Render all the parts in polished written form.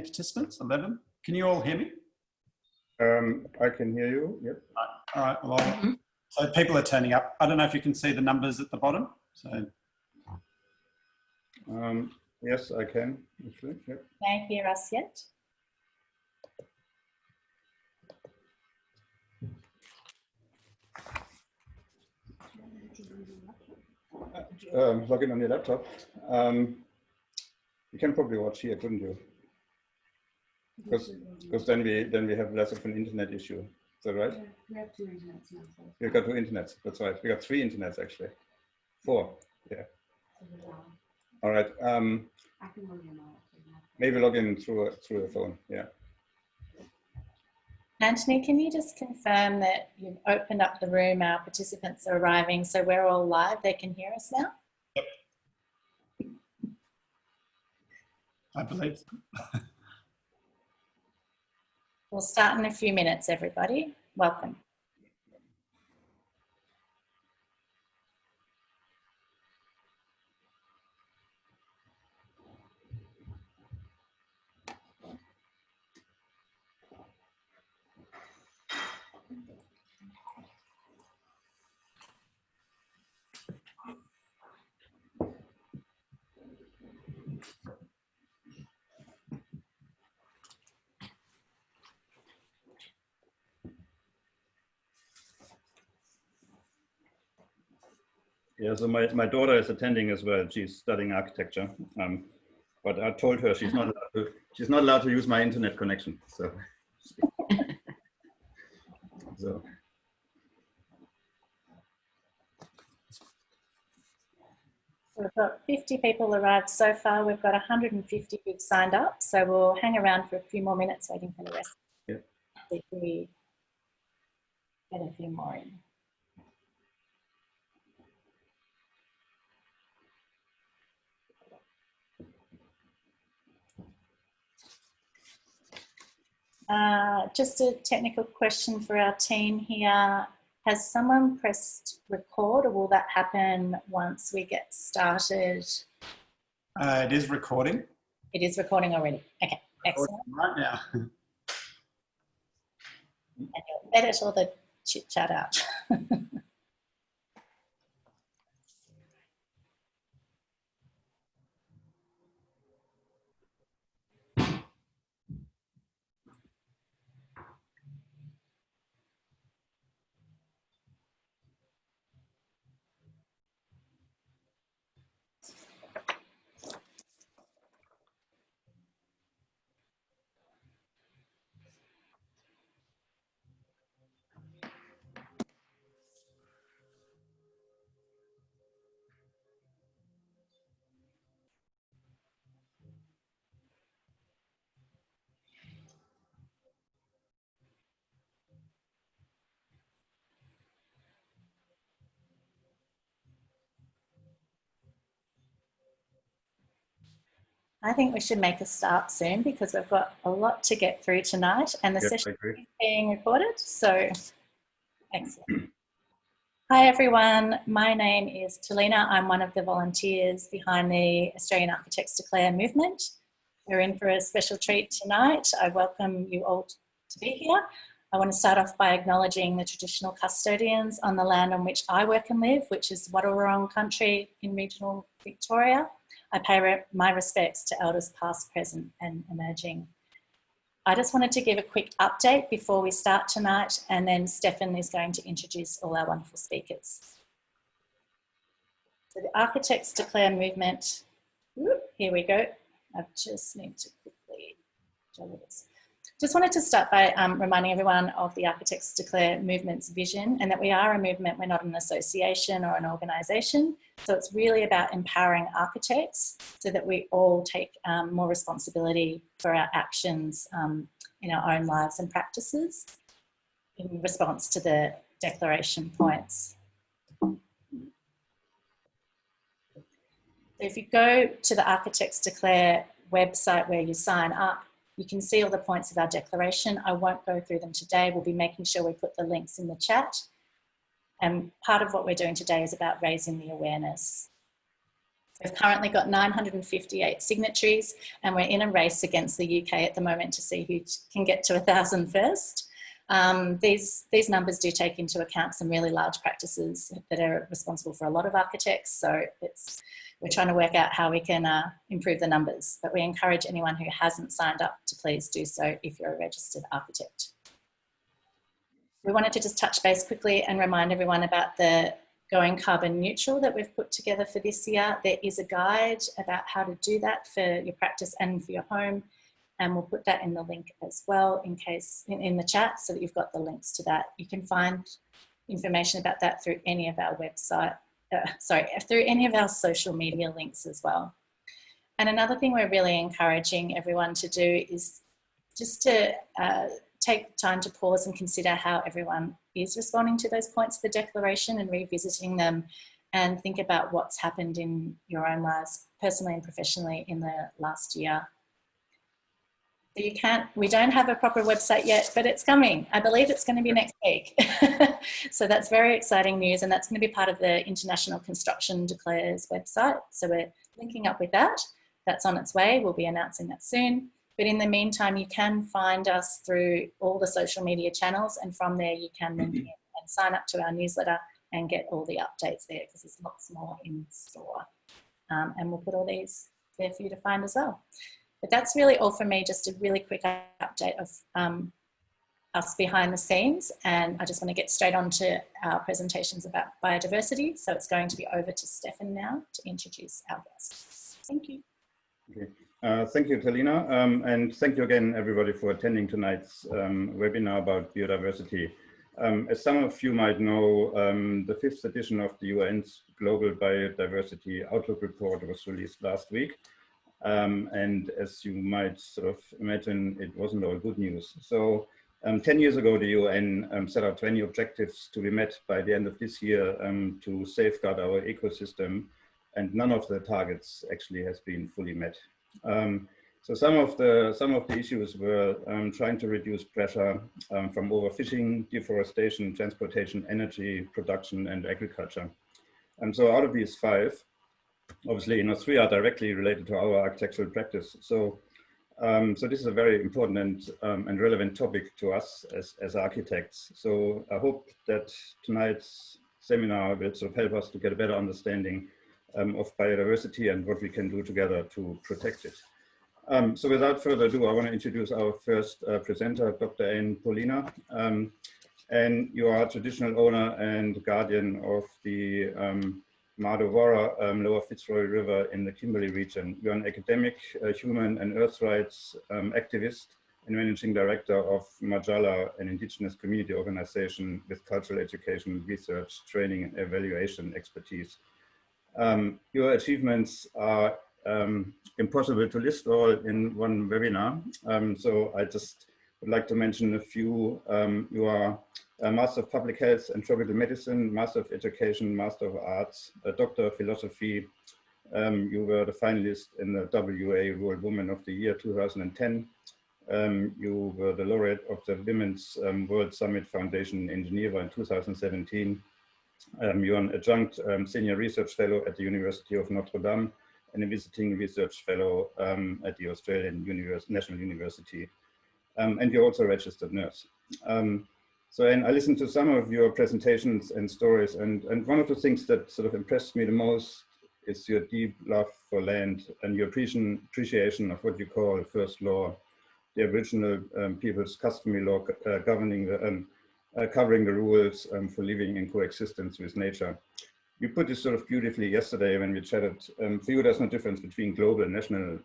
10 participants, 11. Can you all hear me? I can hear you, yep. All right, well, so people are turning up. I don't know if you can see the numbers at the bottom. So. Yes, I can, actually, yep. Can you hear us yet? Log in on your laptop. You can probably watch here, couldn't you? Because then we have less of an internet issue. Is that right? Yeah, we have 2 internets now. So. We've got 2 internets. That's right. We got 3 internets actually. 4. Yeah. All right. I can log in now. Maybe log in through a phone. Yeah. Anthony, can you just confirm that you've opened up the room? Our participants are arriving, so we're all live. They can hear us now. Yep. I believe so. We'll start in a few minutes, everybody. Welcome. Yeah, so my daughter is attending as well. She's studying architecture, but I told her she's not allowed to use my internet connection. So, so. We've got 50 people arrived so far. We've got 150 who've signed up. So we'll hang around for a few more minutes waiting for the rest. Yeah. If we get a few more in. Just a technical question for our team here. Has someone pressed record, or will that happen once we get started? It is recording. It is recording already. Okay, excellent. Right now. And you'll edit all the chit chat out. I think we should make a start soon because we've got a lot to get through tonight and the session is being recorded, so excellent. Hi everyone, my name is Talina. I'm one of the volunteers behind the Australian Architects Declare movement. We're in for a special treat tonight. I welcome you all to be here. I want to start off by acknowledging the traditional custodians on the land on which I work and live, which is Wadawurrung country in regional Victoria. I pay my respects to elders past, present and emerging. I just wanted to give a quick update before we start tonight, and then Stefan is going to introduce all our wonderful speakers. So the Architects Declare movement, here we go. I just need to quickly juggle this. Just wanted to start by reminding everyone of the Architects Declare movement's vision, and that we are a movement, we're not an association or an organisation. So it's really about empowering architects so that we all take more responsibility for our actions in our own lives and practices in response to the declaration points. So if you go to the Architects Declare website where you sign up, you can see all the points of our declaration. I won't go through them today. We'll be making sure we put the links in the chat. And part of what we're doing today is about raising the awareness. We've currently got 958 signatories, and we're in a race against the UK at the moment to see who can get to 1,000 first. These numbers do take into account some really large practices that are responsible for a lot of architects, so we're trying to work out how we can improve the numbers, but we encourage anyone who hasn't signed up to please do so if you're a registered architect. We wanted to just touch base quickly and remind everyone about the Going Carbon Neutral that we've put together for this year. There is a guide about how to do that for your practice and for your home, and we'll put that in the link as well in case in the chat, so that you've got the links to that. You can find information about that through any of our through any of our social media links as well. And another thing we're really encouraging everyone to do is just to take time to pause and consider how everyone is responding to those points of the declaration and revisiting them, and think about what's happened in your own lives, personally and professionally, in the last year. We don't have a proper website yet, but it's coming. I believe it's going to be next week. So that's very exciting news, and that's going to be part of the International Construction Declares website. So we're linking up with that. That's on its way. We'll be announcing that soon. But in the meantime, you can find us through all the social media channels, and from there you can link in and sign up to our newsletter and get all the updates there, because there's lots more in store. And we'll put all these there for you to find as well. But that's really all from me, just a really quick update of us behind the scenes. And I just want to get straight on to our presentations about biodiversity. So it's going to be over to Stefan now to introduce our guests. Thank you. Okay. Thank you, Talina, and thank you again, everybody, for attending tonight's webinar about biodiversity. As some of you might know, the 5th edition of the UN's Global Biodiversity Outlook Report was released last week. And as you might sort of imagine, it wasn't all good news. So 10 years ago, the UN set out 20 objectives to be met by the end of this year to safeguard our ecosystem, and none of the targets actually has been fully met. So some of the issues were trying to reduce pressure from overfishing, deforestation, transportation, energy production, and agriculture. And so out of these 5, obviously, 3 are directly related to our architectural practice. So, so this is a very important and relevant topic to us as architects. So I hope that tonight's seminar will sort of help us to get a better understanding of biodiversity and what we can do together to protect it. So without further ado, I want to introduce our first presenter, Dr. Anne Paulina. And you are traditional owner and guardian of the Mardowara Lower Fitzroy River in the Kimberley region. You're an academic, human and earth rights activist and managing director of Majala, an Indigenous community organization with cultural education, research, training and evaluation expertise. Your achievements are impossible to list all in one webinar. So I just would like to mention a few. You are a Master of Public Health and Tropical Medicine, Master of Education, Master of Arts, a Doctor of Philosophy. You were the finalist in the WA Rural Woman of the Year 2010. You were the laureate of the Women's World Summit Foundation in Geneva in 2017. You're an adjunct senior research fellow at the University of Notre Dame and a visiting research fellow at the Australian National University. And you're also a registered nurse. So, and I listened to some of your presentations and stories, and one of the things that sort of impressed me the most is your deep love for land and your appreciation of what you call first law, the Aboriginal people's customary law governing the, covering the rules for living in coexistence with nature. You put this sort of beautifully yesterday when we chatted. For you, there's no difference between global, national,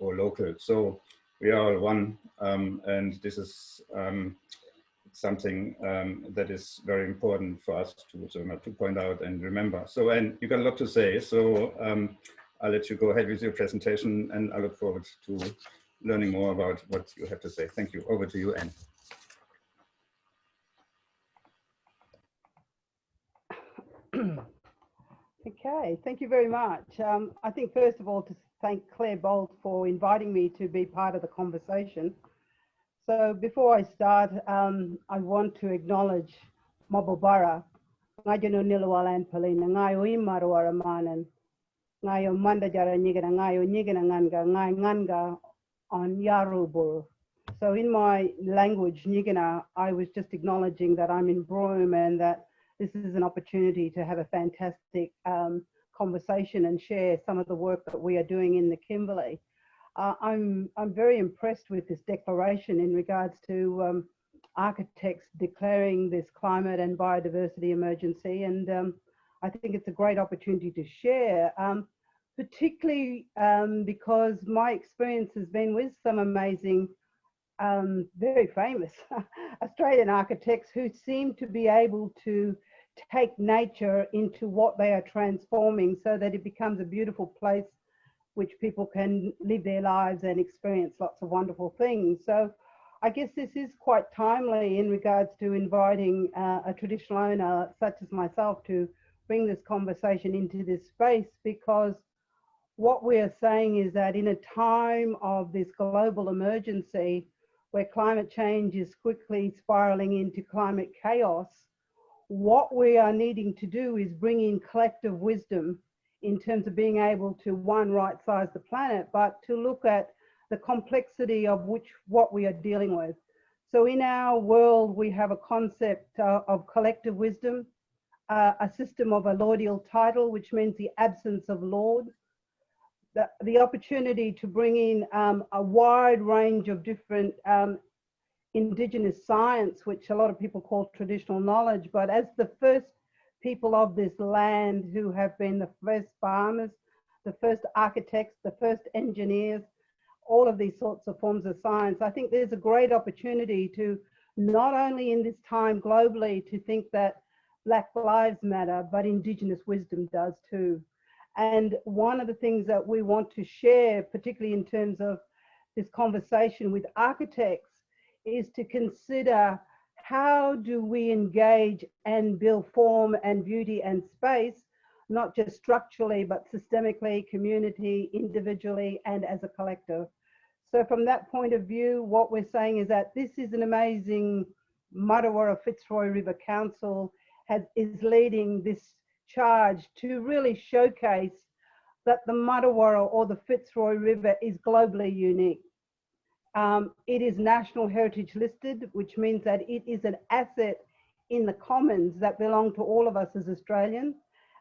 or local. So we are all one, and this is something that is very important for us to point out and remember. So, and you got a lot to say, so I'll let you go ahead with your presentation, and I look forward to learning more about what you have to say. Thank you. Over to you, Anne. Okay, thank you very much. I think first of all to thank Claire Bolt for inviting me to be part of the conversation. So before I start, I want to acknowledge Mabubara, Ngajano Nilawalan Palina, Ngayo Imarawara Manan, ngayo manda jara nyigana ngayo nyigana nganga ngai nganga on Yarubur. So in my language, Nyigana, I was just acknowledging that I'm in Broome and that this is an opportunity to have a fantastic conversation and share some of the work that we are doing in the Kimberley. I'm very impressed with this declaration in regards to architects declaring this climate and biodiversity emergency, and I think it's a great opportunity to share, particularly because my experience has been with some amazing, very famous Australian architects who seem to be able to take nature into what they are transforming so that it becomes a beautiful place which people can live their lives and experience lots of wonderful things. So I guess this is quite timely in regards to inviting a traditional owner such as myself to bring this conversation into this space, because what we are saying is that in a time of this global emergency where climate change is quickly spiraling into climate chaos, what we are needing to do is bring in collective wisdom in terms of being able to, one, right-size the planet, but to look at the complexity of what we are dealing with. So in our world, we have a concept of collective wisdom, a system of allodial title, which means the absence of lord, the opportunity to bring in a wide range of different Indigenous science, which a lot of people call traditional knowledge, but as the first people of this land who have been the first farmers, the first architects, the first engineers, all of these sorts of forms of science, I think there's a great opportunity to not only in this time globally to think that Black Lives Matter, but Indigenous wisdom does too. And one of the things that we want to share, particularly in terms of this conversation with architects, is to consider how do we engage and build form and beauty and space, not just structurally, but systemically, community, individually, and as a collective. So from that point of view, what we're saying is that this is an amazing Marawarra Fitzroy River Council is leading this charge to really showcase that the Marawarra or the Fitzroy River is globally unique. It is National Heritage listed, which means that it is an asset in the commons that belong to all of us as Australians.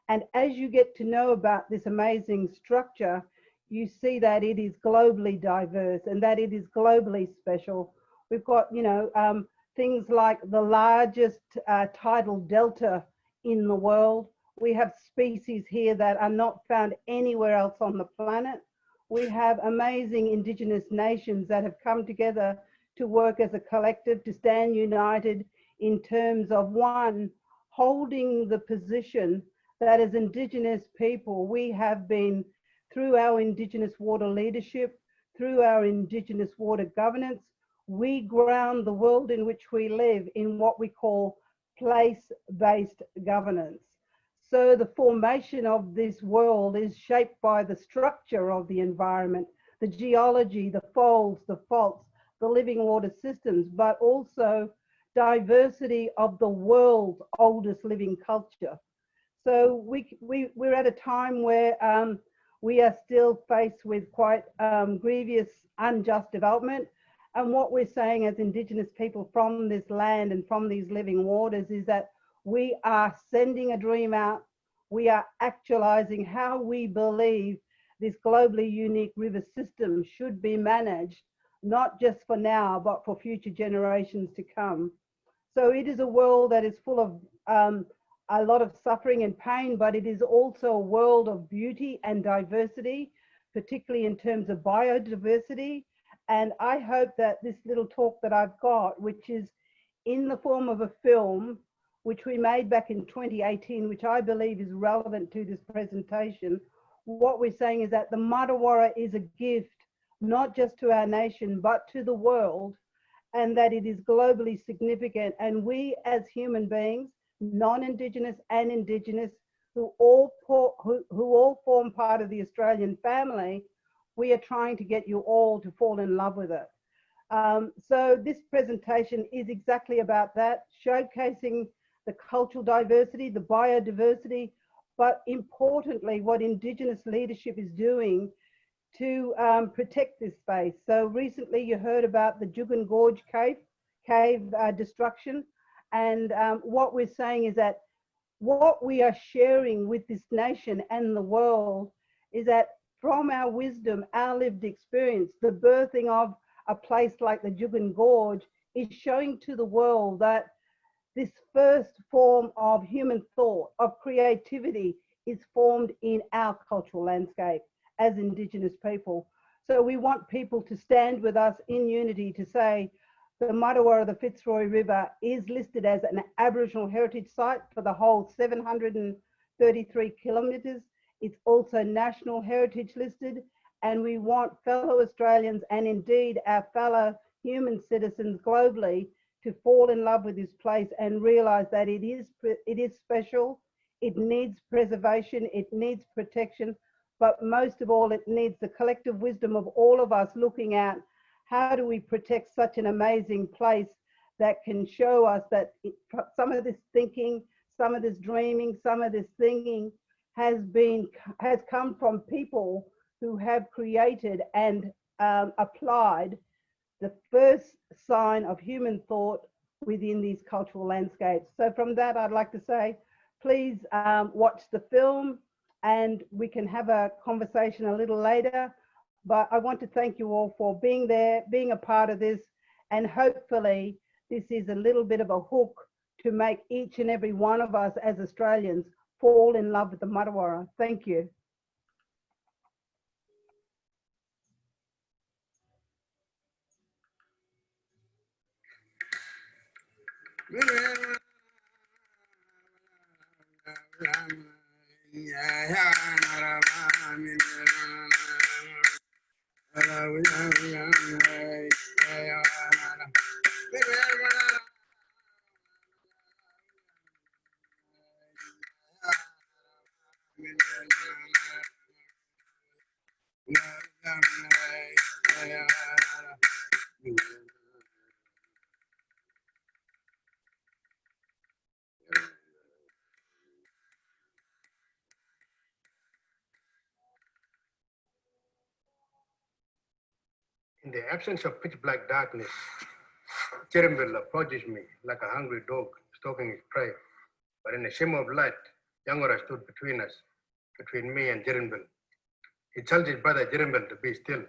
And as you get to know about this amazing structure, you see that it is globally diverse and that it is globally special. We've got, things like the largest tidal delta in the world. We have species here that are not found anywhere else on the planet. We have amazing Indigenous nations that have come together to work as a collective, to stand united in terms of, one, holding the position that as Indigenous people, we have been, through our Indigenous water leadership, through our Indigenous water governance, we ground the world in which we live in what we call place-based governance. So the formation of this world is shaped by the structure of the environment, the geology, the folds, the faults, the living water systems, but also diversity of the world's oldest living culture. So we're at a time where we are still faced with quite grievous, unjust development. And what we're saying as Indigenous people from this land and from these living waters is that we are sending a dream out. We are actualizing how we believe this globally unique river system should be managed, not just for now, but for future generations to come. So it is a world that is full of a lot of suffering and pain, but it is also a world of beauty and diversity, particularly in terms of biodiversity. And I hope that this little talk that I've got, which is in the form of a film, which we made back in 2018, which I believe is relevant to this presentation, what we're saying is that the Marawarra is a gift, not just to our nation, but to the world, and that it is globally significant. And we as human beings, non-Indigenous and Indigenous, who all form part of the Australian family, we are trying to get you all to fall in love with it. So this presentation is exactly about that, showcasing the cultural diversity, the biodiversity but importantly, what Indigenous leadership is doing to protect this space. So recently you heard about the Juukan Gorge cave destruction. And what we're saying is that what we are sharing with this nation and the world is that from our wisdom, our lived experience, the birthing of a place like the Juukan Gorge is showing to the world that this first form of human thought, of creativity, is formed in our cultural landscape as Indigenous people. So we want people to stand with us in unity to say the Martuwarra, the Fitzroy River, is listed as an Aboriginal heritage site for the whole 733 kilometres. It's also national heritage listed, and we want fellow Australians and indeed our fellow human citizens globally to fall in love with this place and realise that it is special, it needs preservation, it needs protection, but most of all, it needs the collective wisdom of all of us looking at how do we protect such an amazing place that can show us that some of this thinking, some of this dreaming, some of this thinking has come from people who have created and applied the first sign of human thought within these cultural landscapes. So from that, I'd like to say, please watch the film and we can have a conversation a little later. But I want to thank you all for being there, being a part of this, and hopefully this is a little bit of a hook to make each and every one of us as Australians fall in love with the Martuwarra. Thank you. In the absence of pitch black darkness, Cherumbil approaches me like a hungry dog stalking his prey. But in a shimmer of light, Yangora stood between us, between me and Cherumbil. He tells his brother Cherumbil to be still,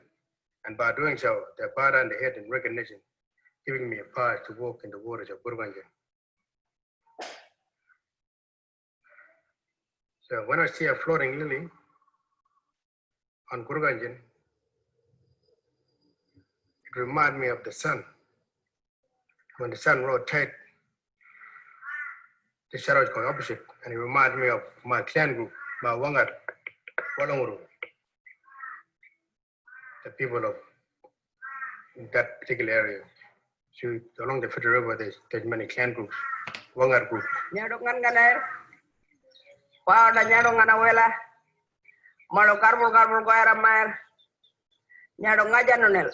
and by doing so, they bow down the head in recognition, giving me a pass to walk in the waters of Gurvanjan. So when I see a floating lily on Gurvanjan, it reminds me of the sun. When the sun rotates, the shadows go opposite, and it reminds me of my clan group, my Wangat, Walanguru, the people of that particular area. So along the Fitzroy River, there's many clan groups, Wangat group. Nyadongan ganer, pau da nyadongan awela, malo karbul ko era maer, nyadong aja nonel,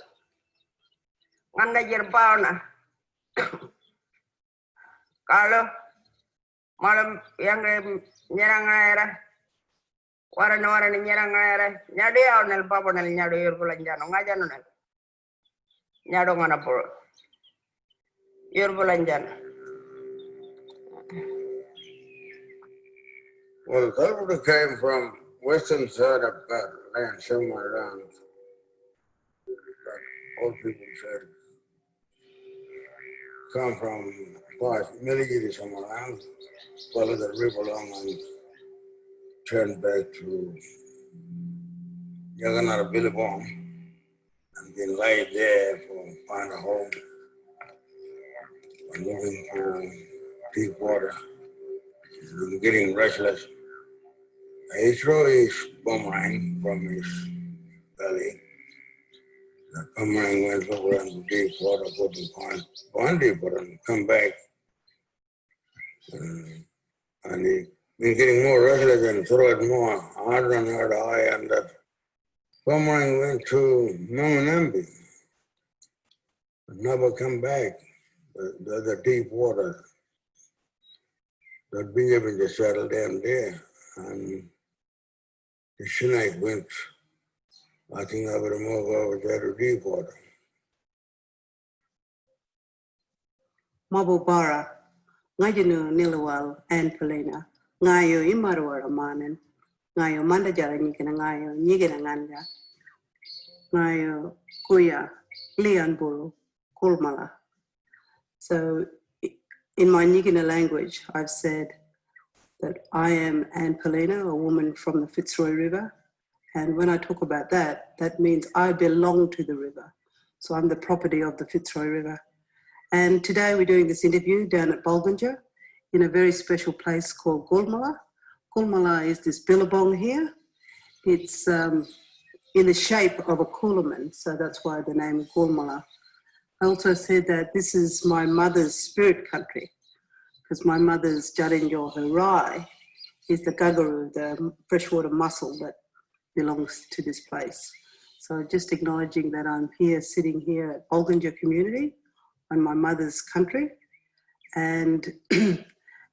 nganda jer pau na, kalau malam yang nyerang era, waran nyerang era, nyadi awnel papa nel nyado yor bulan janong aja nonel, nyadongan apur, yor bulan jan. Well, Calvary came from western side of that land, somewhere around. Old people said, come from Milligiri somewhere around, follow the river along and turn back to Yaganara Billabong and then lie there for find a home and moving to deep water. I'm getting restless. He threw his boomerang from his belly. The boomerang went over into deep water, couldn't find one deep water and come back. And he been getting more restless and threw it more harder and high, and that boomerang went to Mamanambi. Never come back. The deep water. That being able to settle down there. and the snake went, I think I would move over there to deep water. Mabubara, Ngajunu Nilawal and Pelina, Ngayo Imarwara Manen, Ngayo Mandajara Nikana Ngayo, Nigananga, Ngayo Kuya, Lianburu, Kulmala. So in my Nigina language, I've said that I am Anne Pelina, a woman from the Fitzroy River. And when I talk about that, that means I belong to the river. So I'm the property of the Fitzroy River. And today we're doing this interview down at Bulganger in a very special place called Gulmala. Gulmala is this billabong here. It's in the shape of a coolaman, so that's why the name Gulmala. I also said that this is my mother's spirit country, because my mother's Jarinjor Harai is the guggeroo, the freshwater mussel that belongs to this place. So just acknowledging that I'm here, sitting here at Bulganger community on my mother's country, and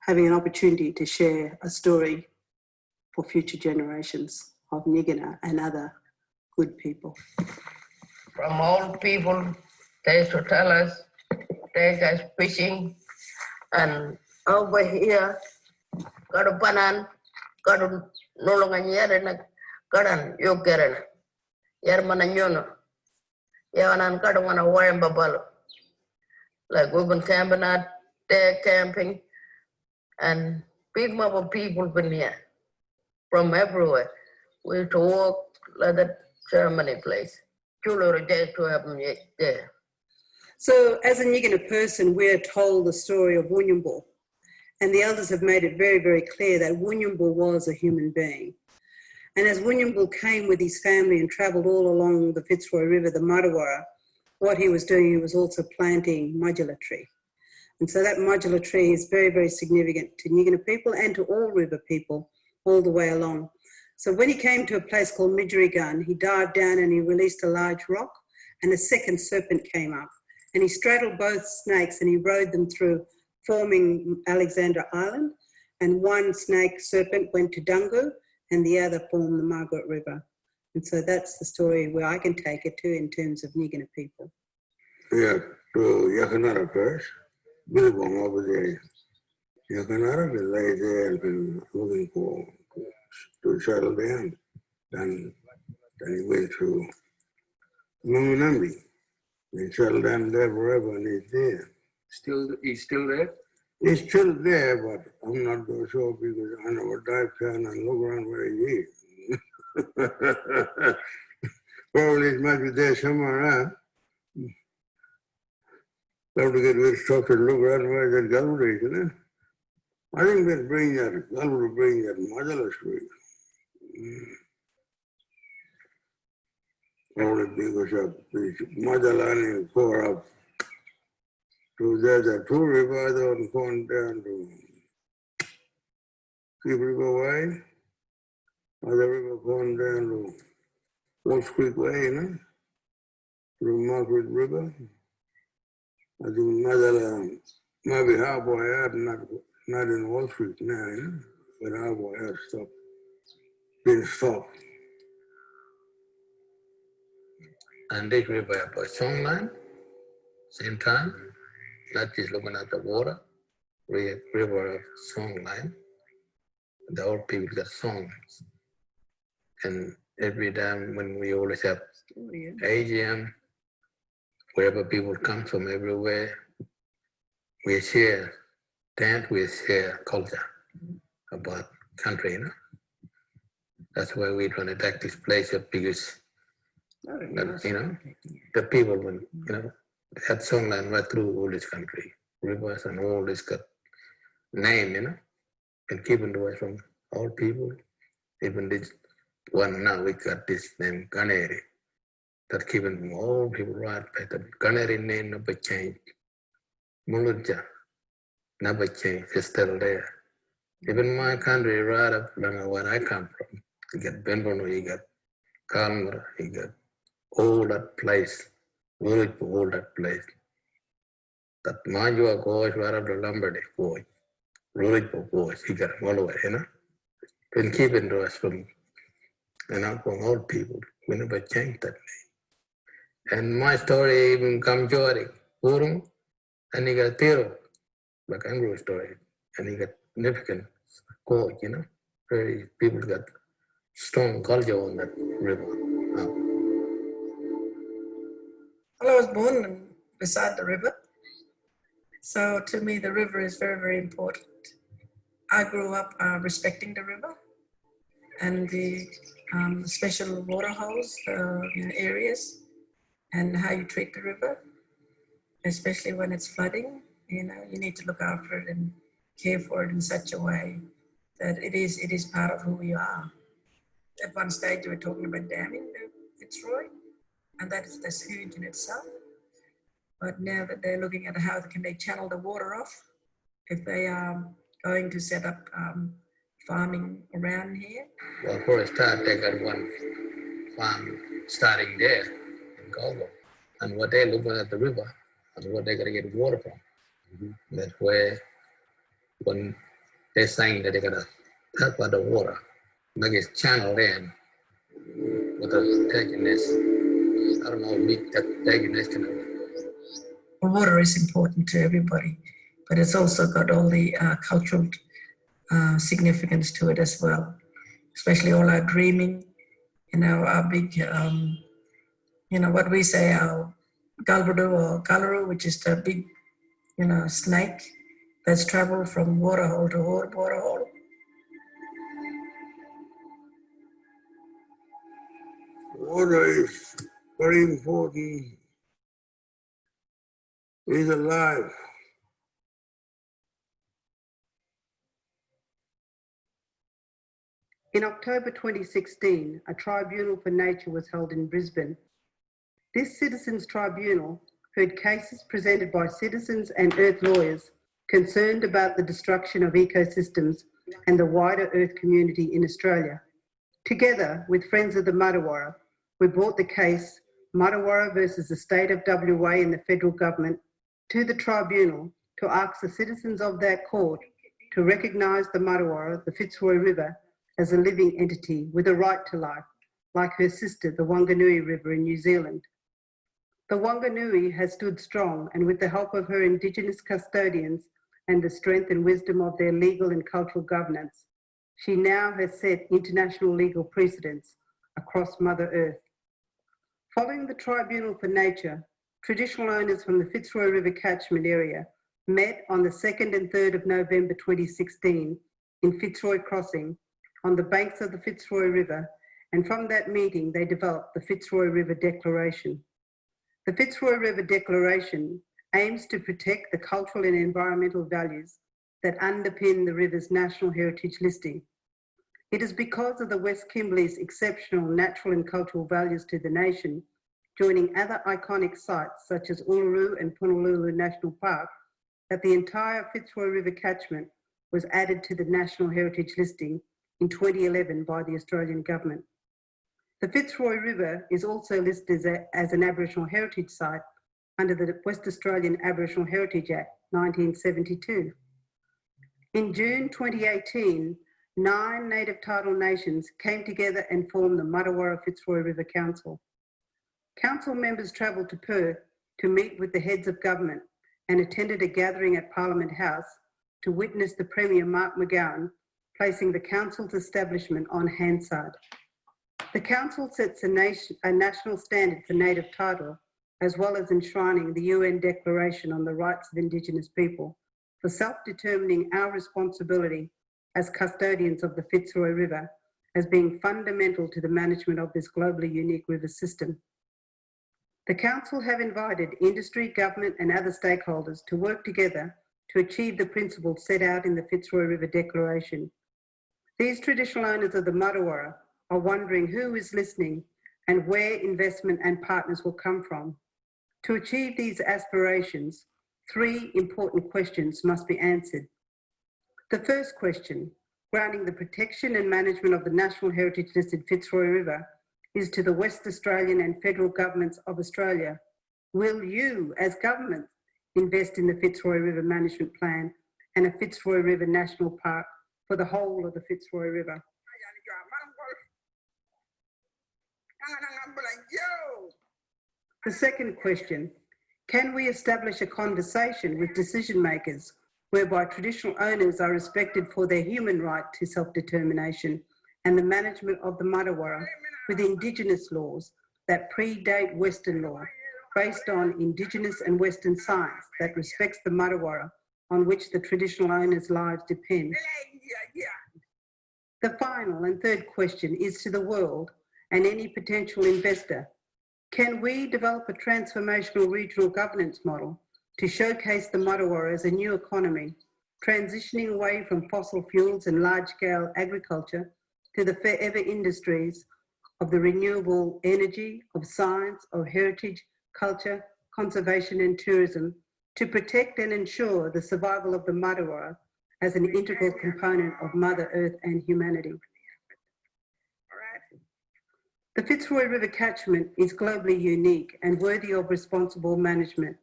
having an opportunity to share a story for future generations of Nigina and other good people. From old people, they used to tell us, take us fishing, and over here, kadu panan, kadu nolongan yere kadan yokeren, yer mana nyono, yawanan kadu mana wayan babalo. Like we've been camping out there, camping, and big mob of people been here from everywhere. We used to walk like that ceremony place. Chulo to have them there. So as a Nigina person, we're told the story of Wunyumbu, and the elders have made it very, very clear that Wunyumbu was a human being. And as Wunyumbu came with his family and travelled all along the Fitzroy River, the Marawara, what he was doing, he was also planting modular tree. And so that modular tree is very, very significant to Nigina people and to all river people all the way along. So when he came to a place called Midgerigan, he dived down and he released a large rock, and a second serpent came up. And he straddled both snakes and he rode them through, forming Alexandra Island. And one snake serpent went to Dungu and the other formed the Margaret River. And so that's the story where I can take it to in terms of Nigina people. Yeah, to Yakanara first, Billabong over there. Yakanara, they lay there and been looking for to settle down. Then he went to Mungunambi. He settled down there forever and he's there. He's still there? He's still there, but I'm not so sure because I never dive down and look around where he is. Probably it might be there somewhere around. Have to get very stuff to look around where that Galway is, isn't it? I think we'll bring that, Galway will bring that modular street. Probably because of the modular and pour up to the two rivers and going down to Keep River Way. Other river going down to Wolf Creek Way, you know, through Margaret River. I think maybe halfway out, not in Wall Street now, you know, but halfway out stuff been stopped. And this river by Songline, same time, not just looking at the water, river of Songline. The old people got songs. And every time when we always have AGM, wherever people come from everywhere, we share, we share culture about country, you know. That's why we're trying to take this place up because, you know, the people, when, you know, had songline right through all this country, rivers and all this got name, you know, and keeping away from all people. Even this one now, we got this name, Ganeri, that keeping from all people right back. The Ganeri name never changed. Muluja never changed, it's still there. Even my country, right up where I come from, you got Benbono, you got Kalmar, you got all that place, village for all that place. That Majua goes right up to Lombardy, boy, village for boys, you got all the way, you know. been given to us from, from old people. We never changed that name. And my story even come Jori, Urung, and he got Tiro, like Anglo story, and he got significant code, Very people got strong culture on that river. Well, I was born beside the river. So to me, the river is very, very important. I grew up respecting the river and the special water holes areas and how you treat the river, especially when it's flooding. You need to look after it and care for it in such a way that it is part of who we are. At one stage, we were talking about damming the Fitzroy, and that's huge in itself. But now that they're looking at how can they channel the water off, if they are going to set up farming around here. Well, for a start, they got one farm starting there in Colville. And what they're looking at the river and what they're going to get water from. That's where, when they're saying that they're going to tap out the water, make it channeled in with a taking this, I don't know, meet that taking this kind of. Water is important to everybody, but it's also got all the cultural significance to it as well, especially all our dreaming, our big, what we say, our galbadu or galaru, which is the big, snake that's traveled from waterhole to waterhole. Water is very important. It's alive. In October 2016, a tribunal for nature was held in Brisbane. This citizens' tribunal heard cases presented by citizens and earth lawyers concerned about the destruction of ecosystems and the wider earth community in Australia. Together with Friends of the Martuwarra, we brought the case Martuwarra versus the State of WA and the Federal Government to the tribunal to ask the citizens of that court to recognise the Martuwarra, the Fitzroy River, as a living entity with a right to life, like her sister, the Wanganui River in New Zealand. The Wanganui has stood strong, and with the help of her Indigenous custodians and the strength and wisdom of their legal and cultural governance, she now has set international legal precedents across Mother Earth. Following the Tribunal for Nature, traditional owners from the Fitzroy River catchment area met on the 2nd and 3rd of November 2016 in Fitzroy Crossing on the banks of the Fitzroy River, and from that meeting they developed the Fitzroy River Declaration. The Fitzroy River Declaration aims to protect the cultural and environmental values that underpin the river's National Heritage listing. It is because of the West Kimberley's exceptional natural and cultural values to the nation, joining other iconic sites such as Uluru and Punalulu National Park, that the entire Fitzroy River catchment was added to the National Heritage listing in 2011 by the Australian Government. The Fitzroy River is also listed as an Aboriginal Heritage Site under the West Australian Aboriginal Heritage Act 1972. In June 2018, 9 native title nations came together and formed the Martuwarra Fitzroy River Council. Council members travelled to Perth to meet with the heads of government and attended a gathering at Parliament House to witness the Premier Mark McGowan placing the Council's establishment on Hansard. The Council sets a national standard for native title, as well as enshrining the UN Declaration on the Rights of Indigenous People for self-determining our responsibility as custodians of the Fitzroy River as being fundamental to the management of this globally unique river system. The Council have invited industry, government and other stakeholders to work together to achieve the principles set out in the Fitzroy River Declaration. These traditional owners of the Martuwarra are wondering who is listening and where investment and partners will come from. To achieve these aspirations, 3 important questions must be answered. The first question, grounding the protection and management of the National Heritage listed Fitzroy River, is to the West Australian and Federal Governments of Australia. Will you, as government, invest in the Fitzroy River Management Plan and a Fitzroy River National Park for the whole of the Fitzroy River? The second question, can we establish a conversation with decision makers whereby traditional owners are respected for their human right to self-determination and the management of the Matawara with Indigenous laws that predate Western law, based on Indigenous and Western science that respects the Matawara on which the traditional owners' lives depend? The final and third question is to the world and any potential investor. Can we develop a transformational regional governance model to showcase the Matawara as a new economy, transitioning away from fossil fuels and large-scale agriculture to the forever industries of the renewable energy, of science, of heritage, culture, conservation and tourism, to protect and ensure the survival of the Matawara as an integral component of Mother Earth and humanity? The Fitzroy River catchment is globally unique and worthy of responsible management.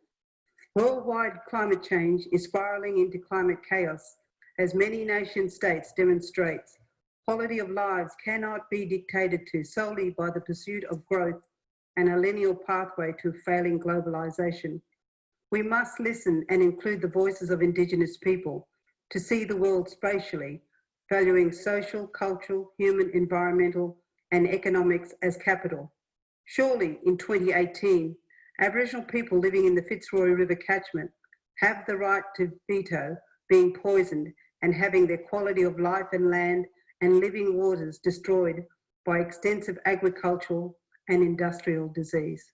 Worldwide climate change is spiralling into climate chaos, as many nation states demonstrates. Quality of lives cannot be dictated to solely by the pursuit of growth and a linear pathway to failing globalization. We must listen and include the voices of Indigenous people to see the world spatially, valuing social, cultural, human, environmental, and economics as capital. Surely in 2018, Aboriginal people living in the Fitzroy River catchment have the right to veto being poisoned and having their quality of life and land and living waters destroyed by extensive agricultural and industrial disease.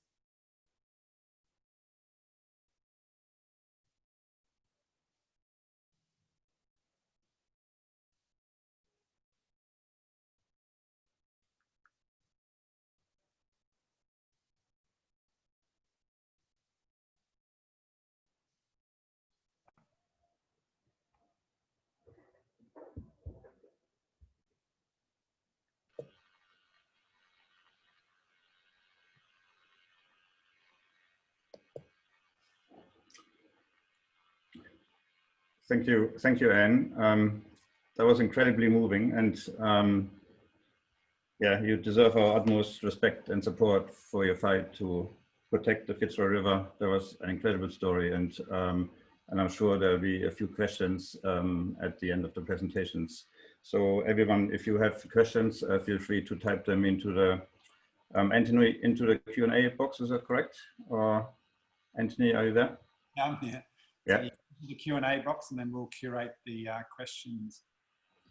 Thank you, Anne. That was incredibly moving, and yeah, you deserve our utmost respect and support for your fight to protect the Fitzroy River. That was an incredible story, and I'm sure there'll be a few questions at the end of the presentations. So everyone, if you have questions, feel free to type them into the Anthony, into the Q&A box. Is that correct? Or Anthony, are you there? Yeah, I'm here. Yeah. So the Q&A box, and then we'll curate the questions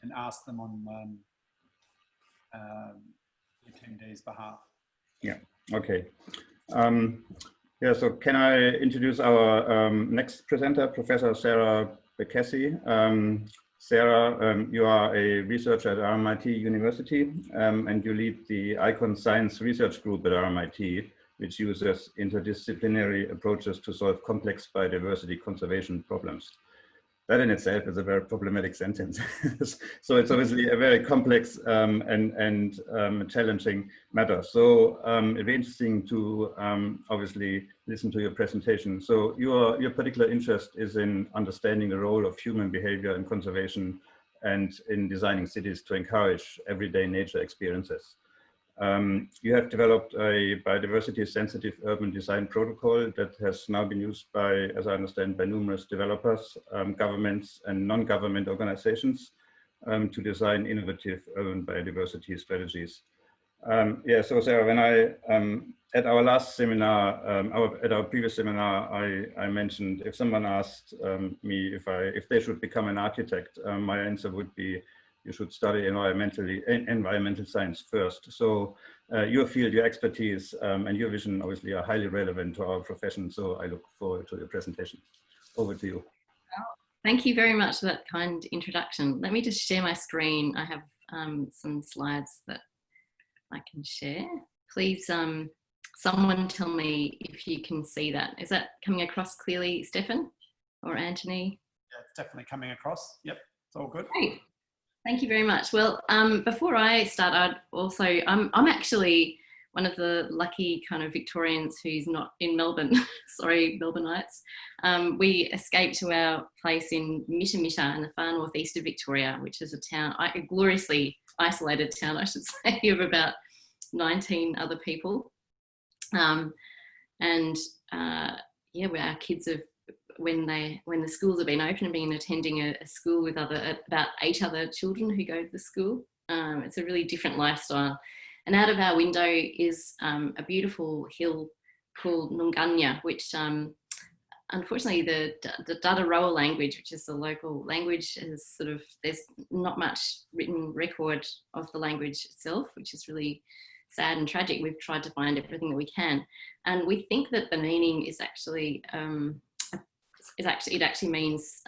and ask them on the attendees' behalf. Yeah. Okay. Yeah. So can I introduce our next presenter, Professor Sarah Bekesi? Sarah, you are a researcher at RMIT University, and you lead the ICON Science Research Group at RMIT, which uses interdisciplinary approaches to solve complex biodiversity conservation problems. That in itself is a very problematic sentence. So it's obviously a very complex and challenging matter. So it'd be interesting to obviously listen to your presentation. So your particular interest is in understanding the role of human behavior in conservation and in designing cities to encourage everyday nature experiences. You have developed a biodiversity sensitive urban design protocol that has now been used by, as I understand, by numerous developers, governments and non-government organizations to design innovative urban biodiversity strategies. Yeah, so Sarah, when at our last seminar, at our previous seminar, I mentioned if someone asked me if they should become an architect, my answer would be, you should study environmental science first. So your field, your expertise, and your vision obviously are highly relevant to our profession. So I look forward to your presentation. Over to you. Thank you very much for that kind introduction. Let me just share my screen. I have some slides that I can share. Please, someone tell me if you can see that. Is that coming across clearly, Stefan or Anthony? Yeah, it's definitely coming across. Yep, it's all good. Great. Thank you very much. Well, before I start, I'm actually one of the lucky kind of Victorians who's not in Melbourne. Sorry, Melbourneites. We escaped to our place in Mitta in the far northeast of Victoria, which is a town, a gloriously isolated town, I should say, of about 19 other people. Yeah, where our kids have, when the schools have been open, and been attending a school with about 8 other children who go to the school. It's a really different lifestyle. And out of our window is a beautiful hill called Nunganya, which unfortunately the Dadaroa language, which is the local language, is there's not much written record of the language itself, which is really sad and tragic. We've tried to find everything that we can, and we think that the meaning is actually it actually means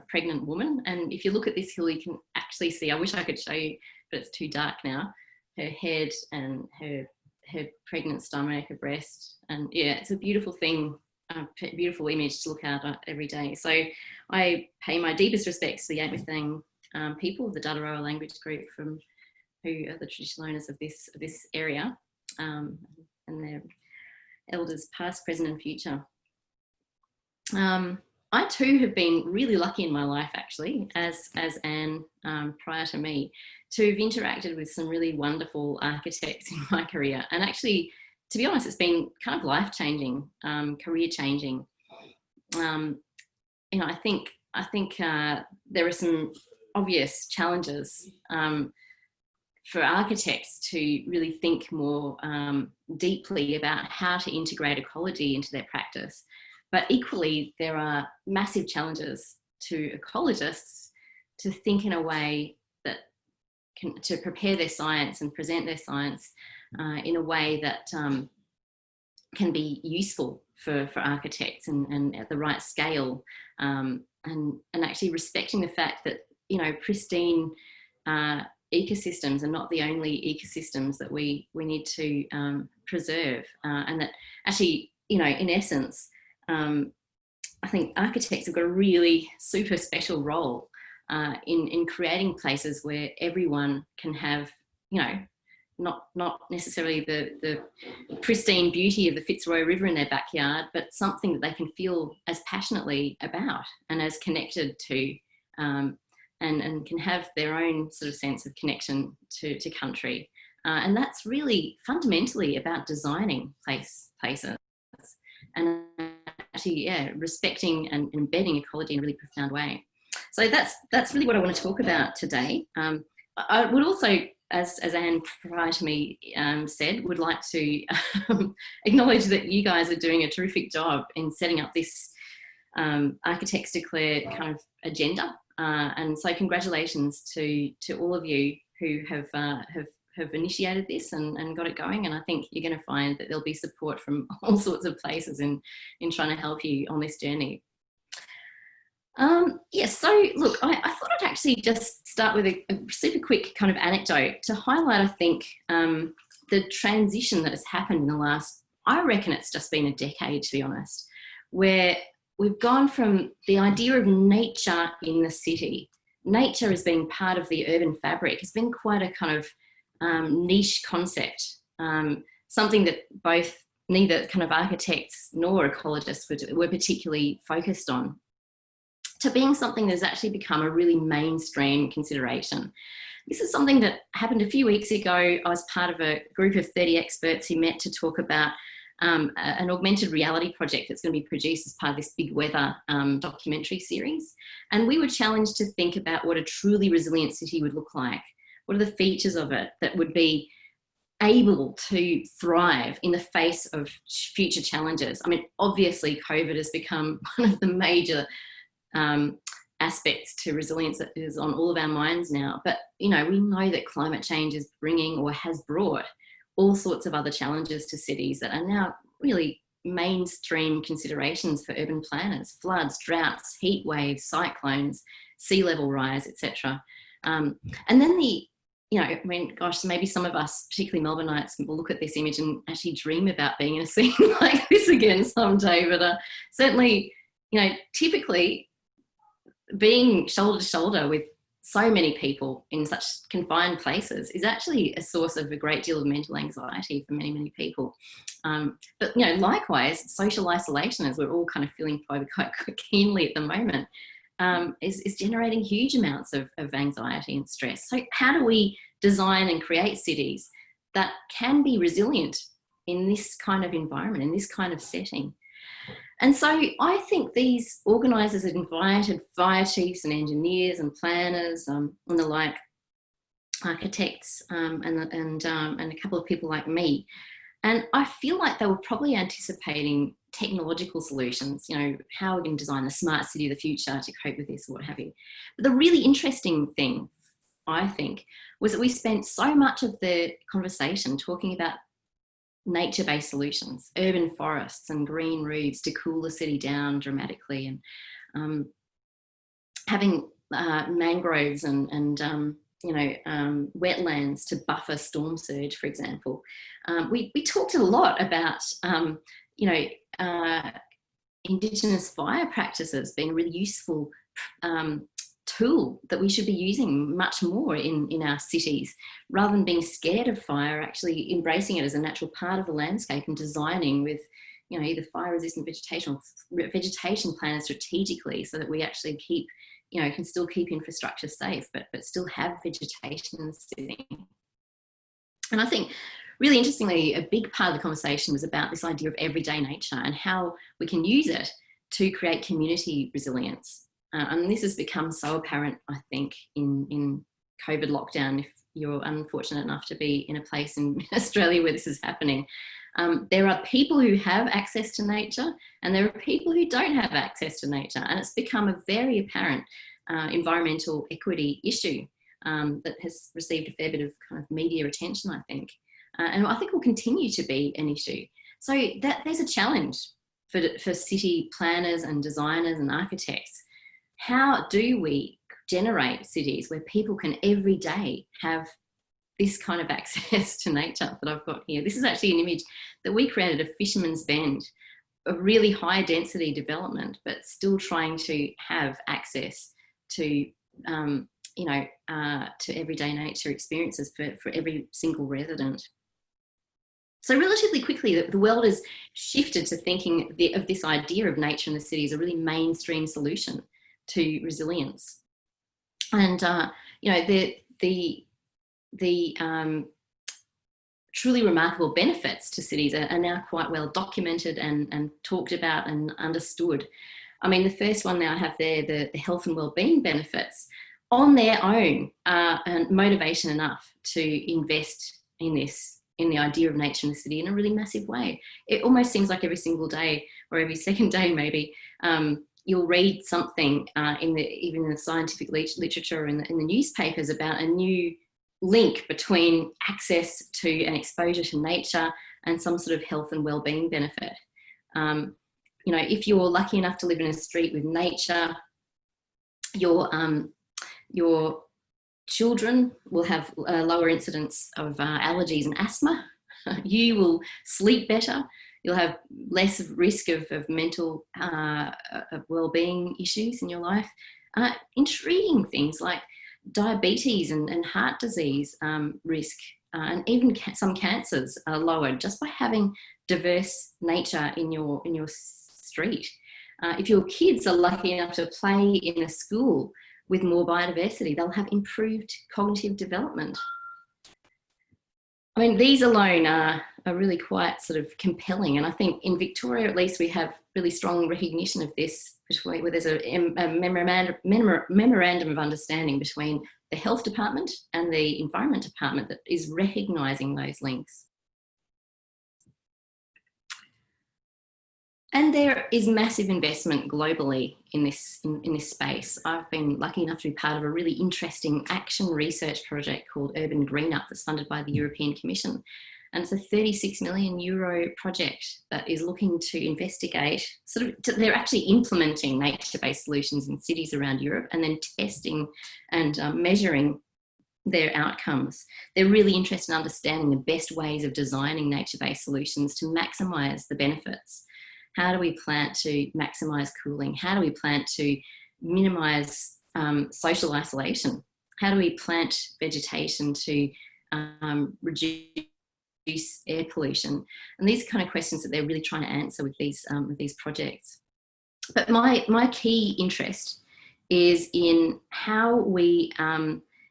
pregnant woman. And if you look at this hill, you can actually see, I wish I could show you, but it's too dark now, her head and her pregnant stomach, her breast. And yeah, it's a beautiful thing, a beautiful image to look at every day. So I pay my deepest respects to the Yamithang people, the Dadaroa language group, who are the traditional owners of this area, and their elders past, present and future. I too have been really lucky in my life, actually, as Anne prior to me, to have interacted with some really wonderful architects in my career. And actually, to be honest, it's been kind of life-changing, career-changing. You know, I think there are some obvious challenges for architects to really think more deeply about how to integrate ecology into their practice. But equally, there are massive challenges to ecologists to think in a way that to prepare their science and present their science in a way that can be useful for architects and at the right scale, and actually respecting the fact that, you know, pristine ecosystems are not the only ecosystems that we need to preserve, and that actually, you know, in essence, I think architects have got a really super special role in creating places where everyone can have, you know, not necessarily the pristine beauty of the Fitzroy River in their backyard, but something that they can feel as passionately about and as connected to, and can have their own sort of sense of connection to country. And that's really fundamentally about designing places. And actually, yeah, respecting and embedding ecology in a really profound way. So that's really what I want to talk about today. I would also, as Anne prior to me said, would like to acknowledge that you guys are doing a terrific job in setting up this Architects Declare kind of agenda. And so congratulations to all of you who have initiated this and got it going. And I think you're going to find that there'll be support from all sorts of places in trying to help you on this journey. Yes, so look, I thought I'd actually just start with a super quick kind of anecdote to highlight, I think, the transition that has happened in the last, I reckon it's just been a decade, to be honest, where we've gone from the idea of nature in the city. Nature as being part of the urban fabric has been quite a kind of niche concept, something that neither kind of architects nor ecologists were particularly focused on, to being something that's actually become a really mainstream consideration. This is something that happened a few weeks ago. I was part of a group of 30 experts who met to talk about an augmented reality project that's going to be produced as part of this big weather documentary series. And we were challenged to think about what a truly resilient city would look like. What are the features of it that would be able to thrive in the face of future challenges? I mean, obviously COVID has become one of the major aspects to resilience that is on all of our minds now. But, you know, we know that climate change is bringing or has brought all sorts of other challenges to cities that are now really mainstream considerations for urban planners: floods, droughts, heat waves, cyclones, sea level rise, etc. And then you know, I mean, gosh, maybe some of us, particularly Melbourneites, will look at this image and actually dream about being in a scene like this again someday. But certainly, you know, typically being shoulder to shoulder with so many people in such confined places is actually a source of a great deal of mental anxiety for many, many people. But, you know, likewise, social isolation, as we're all kind of feeling quite keenly at the moment, is generating huge amounts of anxiety and stress. So how do we design and create cities that can be resilient in this kind of environment, in this kind of setting. And so I think these organisers had invited fire chiefs and engineers and planners and the like, architects and a couple of people like me. And I feel like they were probably anticipating technological solutions, you know, how we're going to design the smart city of the future to cope with this or what have you. But the really interesting thing, I think, was that we spent so much of the conversation talking about nature-based solutions, urban forests and green roofs to cool the city down dramatically, and having mangroves and wetlands to buffer storm surge, for example. We talked a lot about, Indigenous fire practices being a really useful tool that we should be using much more in our cities, rather than being scared of fire, actually embracing it as a natural part of the landscape and designing with, you know, either fire-resistant vegetation or vegetation plans strategically, so that we actually keep, you know, can still keep infrastructure safe, but still have vegetation in the city. And I think, really interestingly, a big part of the conversation was about this idea of everyday nature and how we can use it to create community resilience. And this has become so apparent, I think, in COVID lockdown, if you're unfortunate enough to be in a place in Australia where this is happening. There are people who have access to nature and there are people who don't have access to nature. And it's become a very apparent environmental equity issue that has received a fair bit of kind of media attention, I think. And I think will continue to be an issue. So there's a challenge for city planners and designers and architects. How do we generate cities where people can every day have this kind of access to nature that I've got here? This is actually an image that we created of Fisherman's Bend, a really high density development, but still trying to have access to, to everyday nature experiences for every single resident. So relatively quickly, the world has shifted to thinking of this idea of nature in the city as a really mainstream solution to resilience. And, the truly remarkable benefits to cities are now quite well documented and talked about and understood. I mean, the first one now I have there, the health and wellbeing benefits on their own are motivation enough to invest in this, in the idea of nature in the city in a really massive way. It almost seems like every single day or every second day maybe, you'll read something even in the scientific literature or in the newspapers about a new link between access to and exposure to nature and some sort of health and well-being benefit. If you're lucky enough to live in a street with nature, your children will have a lower incidence of allergies and asthma. You will sleep better. You'll have less risk of mental well-being issues in your life. Intriguing things like diabetes and heart disease risk, and even some cancers are lowered just by having diverse nature in your street. If your kids are lucky enough to play in a school with more biodiversity, they'll have improved cognitive development. I mean, these alone are really quite sort of compelling. And I think in Victoria, at least, we have really strong recognition of this, where there's a memorandum of understanding between the Health Department and the Environment Department that is recognising those links. And there is massive investment globally in this space. I've been lucky enough to be part of a really interesting action research project called Urban Green Up that's funded by the European Commission. And it's a €36 million project that is looking to investigate, they're actually implementing nature-based solutions in cities around Europe and then testing and measuring their outcomes. They're really interested in understanding the best ways of designing nature-based solutions to maximise the benefits. How do we plan to maximise cooling? How do we plan to minimise social isolation? How do we plant vegetation to reduce air pollution? And these are kind of questions that they're really trying to answer with these projects. But my key interest is in how we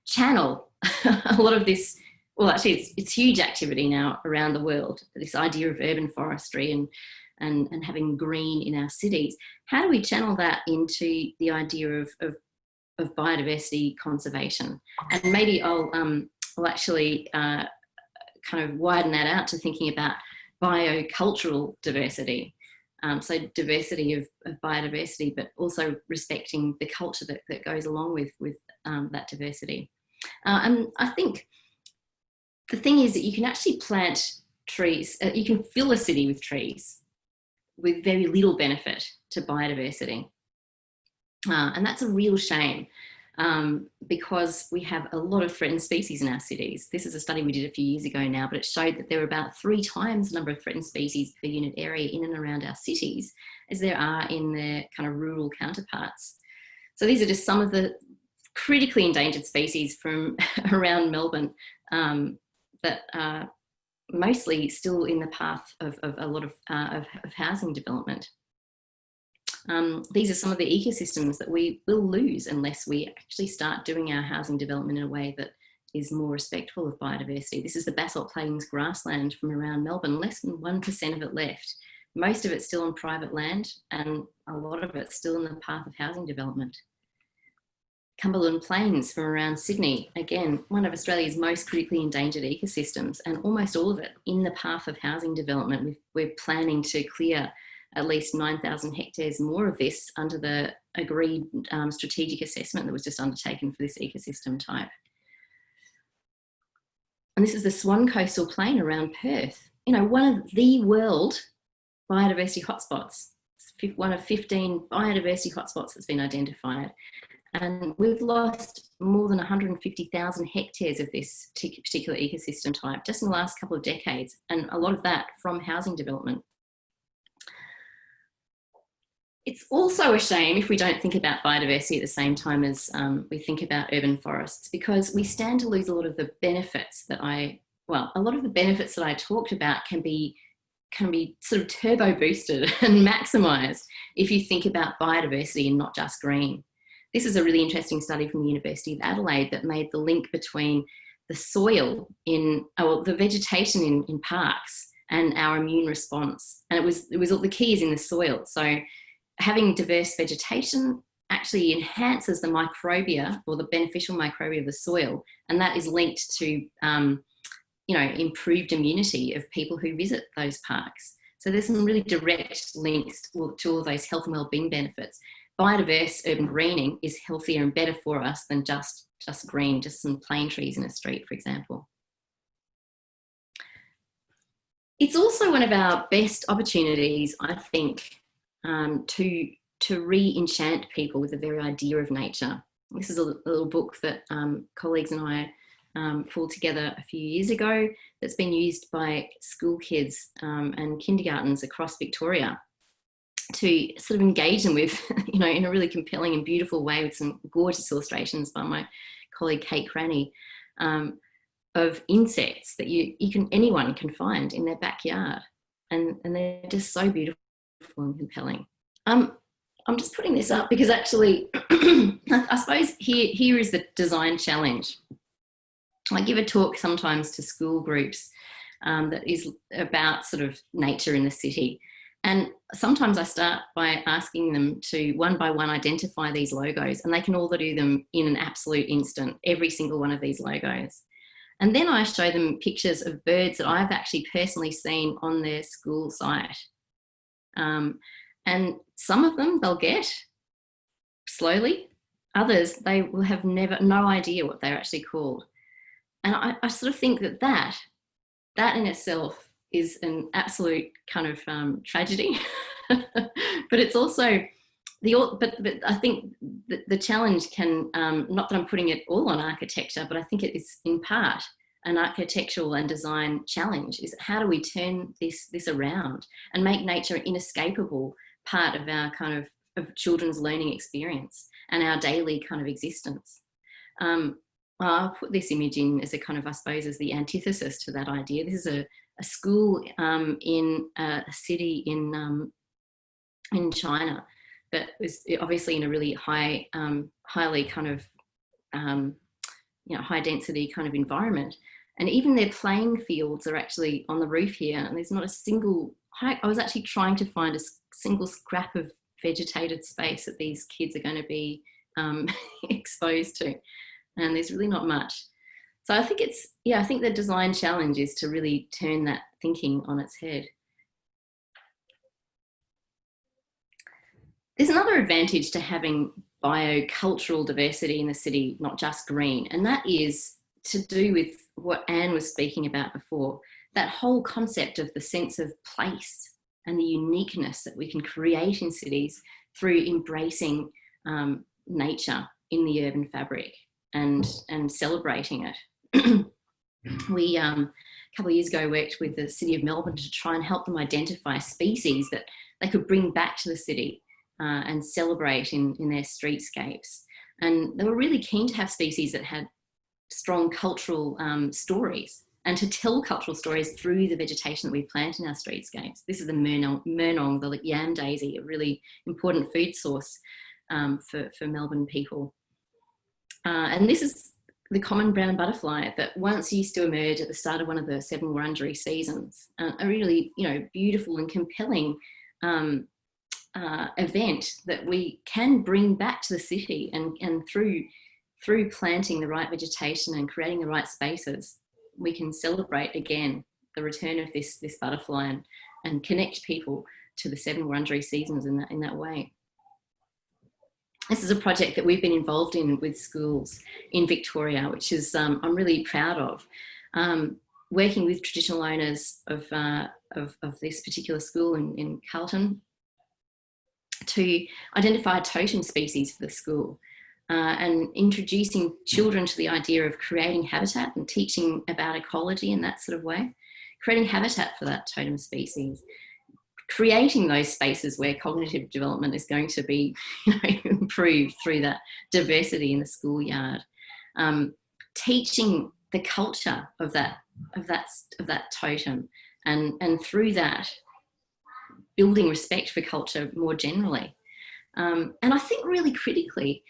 channel a lot of this well, actually it's huge activity now around the world, this idea of urban forestry and having green in our cities. How do we channel that into the idea of biodiversity conservation? And maybe I'll actually kind of widen that out to thinking about biocultural diversity. So diversity of biodiversity, but also respecting the culture that goes along with that diversity. And I think the thing is that you can actually plant trees, you can fill a city with trees with very little benefit to biodiversity. And that's a real shame, because we have a lot of threatened species in our cities. This is a study we did a few years ago now, but it showed that there are about 3 times the number of threatened species per unit area in and around our cities as there are in their kind of rural counterparts. So these are just some of the critically endangered species from around Melbourne that are mostly still in the path of a lot of housing development. These are some of the ecosystems that we will lose unless we actually start doing our housing development in a way that is more respectful of biodiversity. This is the basalt plains grassland from around Melbourne, less than 1% of it left. Most of it's still on private land and a lot of it's still in the path of housing development. Cumberland Plains from around Sydney, again, one of Australia's most critically endangered ecosystems, and almost all of it in the path of housing development. We're planning to clear at least 9,000 hectares more of this under the agreed strategic assessment that was just undertaken for this ecosystem type. And this is the Swan Coastal Plain around Perth. You know, one of the world biodiversity hotspots, one of 15 biodiversity hotspots that's been identified. And we've lost more than 150,000 hectares of this particular ecosystem type just in the last couple of decades, and a lot of that from housing development. It's also a shame if we don't think about biodiversity at the same time as we think about urban forests, because we stand to lose a lot of the benefits that I talked about can be sort of turbo boosted and maximised if you think about biodiversity and not just green. This is a really interesting study from the University of Adelaide that made the link between the soil the vegetation in parks and our immune response. And it was all the key is in the soil. So having diverse vegetation actually enhances the microbia or the beneficial microbia of the soil. And that is linked to, improved immunity of people who visit those parks. So there's some really direct links to all those health and wellbeing benefits. Biodiverse urban greening is healthier and better for us than just green, just some plain trees in a street, for example. It's also one of our best opportunities, I think, to re-enchant people with the very idea of nature. This is a little book that colleagues and I pulled together a few years ago that's been used by school kids and kindergartens across Victoria to sort of engage them with, in a really compelling and beautiful way, with some gorgeous illustrations by my colleague Kate Cranny, of insects that anyone can find in their backyard, and they're just so beautiful and compelling. I'm just putting this up because actually, I suppose here is the design challenge. I give a talk sometimes to school groups that is about sort of nature in the city. And sometimes I start by asking them to one by one identify these logos, and they can all do them in an absolute instant, every single one of these logos. And then I show them pictures of birds that I've actually personally seen on their school site. And some of them they'll get slowly, others they will have no idea what they're actually called. And I sort of think that in itself is an absolute kind of tragedy, but it's also but I think the challenge can, not that I'm putting it all on architecture, but I think it is in part an architectural and design challenge, is how do we turn this around and make nature an inescapable part of our kind of children's learning experience and our daily kind of existence. I'll put this image in as a kind of, I suppose, as the antithesis to that idea. This is a school in a city in China that was obviously in a really highly kind of, high density kind of environment. And even their playing fields are actually on the roof here, and there's not a single, I was actually trying to find a single scrap of vegetated space that these kids are going to be exposed to, and there's really not much. So I think it's, yeah, I think the design challenge is to really turn that thinking on its head. There's another advantage to having biocultural diversity in the city, not just green, and that is to do with what Anne was speaking about before, that whole concept of the sense of place and the uniqueness that we can create in cities through embracing nature in the urban fabric and celebrating it. We, a couple of years ago, worked with the City of Melbourne to try and help them identify species that they could bring back to the city and celebrate in their streetscapes. And they were really keen to have species that had strong cultural stories, and to tell cultural stories through the vegetation that we plant in our streetscapes. This is the murnong, the yam daisy, a really important food source for Melbourne people. And this is the common brown butterfly that once used to emerge at the start of one of the 7 Wurundjeri seasons. A really, you know, beautiful and compelling event that we can bring back to the city, and through planting the right vegetation and creating the right spaces, we can celebrate again the return of this butterfly and connect people to the 7 Wurundjeri seasons in that way. This is a project that we've been involved in with schools in Victoria, which is I'm really proud of. Working with traditional owners of this particular school in Carlton to identify a totem species for the school. And introducing children to the idea of creating habitat and teaching about ecology in that sort of way, creating habitat for that totem species, creating those spaces where cognitive development is going to be, you know, improved through that diversity in the schoolyard, teaching the culture of that totem, and through that building respect for culture more generally. And I think really critically,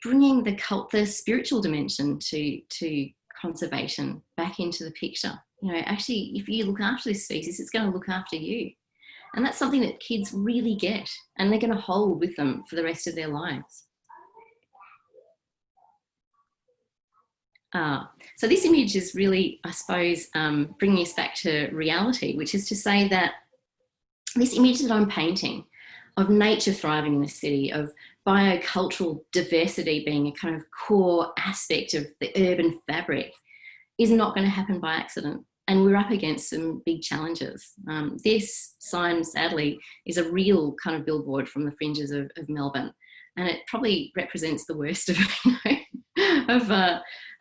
bringing the spiritual dimension to conservation back into the picture. You know, actually, if you look after this species, it's going to look after you. And that's something that kids really get, and they're going to hold with them for the rest of their lives. So this image is really, I suppose, bringing us back to reality, which is to say that this image that I'm painting of nature thriving in the city, of biocultural diversity being a kind of core aspect of the urban fabric, is not going to happen by accident. And we're up against some big challenges. This sign, sadly, is a real kind of billboard from the fringes of Melbourne. And it probably represents the worst of,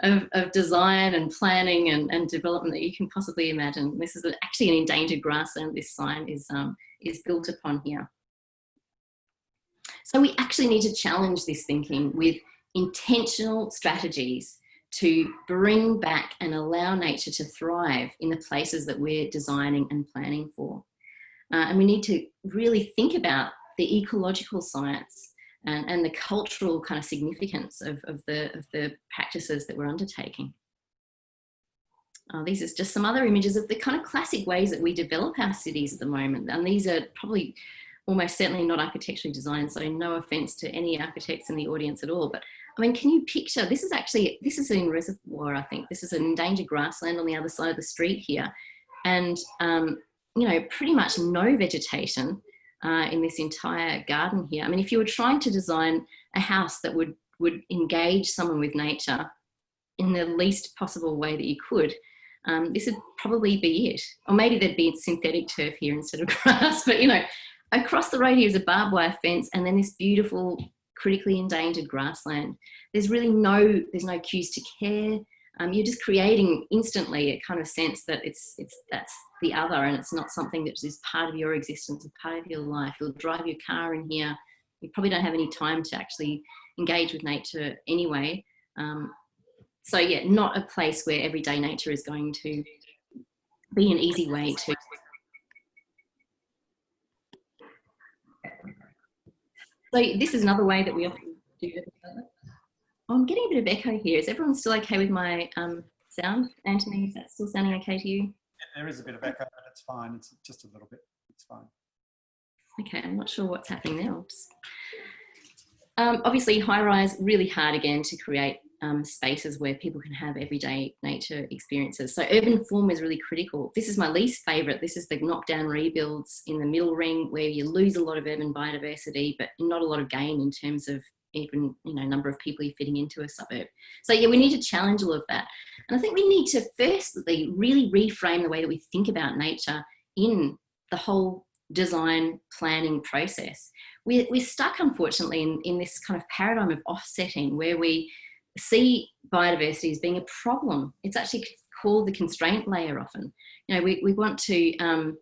of design and planning and development that you can possibly imagine. This is actually an endangered grassland this sign is built upon here. So we actually need to challenge this thinking with intentional strategies to bring back and allow nature to thrive in the places that we're designing and planning for. And we need to really think about the ecological science and the cultural kind of significance of the practices that we're undertaking. These are just some other images of the kind of classic ways that we develop our cities at the moment. And these are probably almost certainly not architecturally designed, so no offense to any architects in the audience at all. But I mean, can you picture, this is in Reservoir, I think. This is an endangered grassland on the other side of the street here. And, you know, pretty much no vegetation in this entire garden here. I mean, if you were trying to design a house that would engage someone with nature in the least possible way that you could, this would probably be it. Or maybe there'd be synthetic turf here instead of grass, but, you know, across the road here is a barbed wire fence and then this beautiful, critically endangered grassland. There's no cues to care. You're just creating instantly a kind of sense that that's the other, and it's not something that is part of your existence, a part of your life. You'll drive your car in here. You probably don't have any time to actually engage with nature anyway. So yeah, not a place where everyday nature is going to be an easy way to. So this is another way that we often do it. I'm getting a bit of echo here. Is everyone still okay with my sound? Anthony, is that still sounding okay to you? There is a bit of echo, but it's fine. It's just a little bit. It's fine. Okay, I'm not sure what's happening there. Obviously, high-rise, really hard again to create spaces where people can have everyday nature experiences. So urban form is really critical. This is my least favourite. This is the knockdown rebuilds in the middle ring, where you lose a lot of urban biodiversity, but not a lot of gain in terms of even, you know, number of people you're fitting into a suburb. So yeah, we need to challenge all of that. And I think we need to firstly really reframe the way that we think about nature in the whole design planning process. We're stuck, unfortunately, in this kind of paradigm of offsetting, where we see biodiversity as being a problem. It's actually called the constraint layer often. You know, we want to,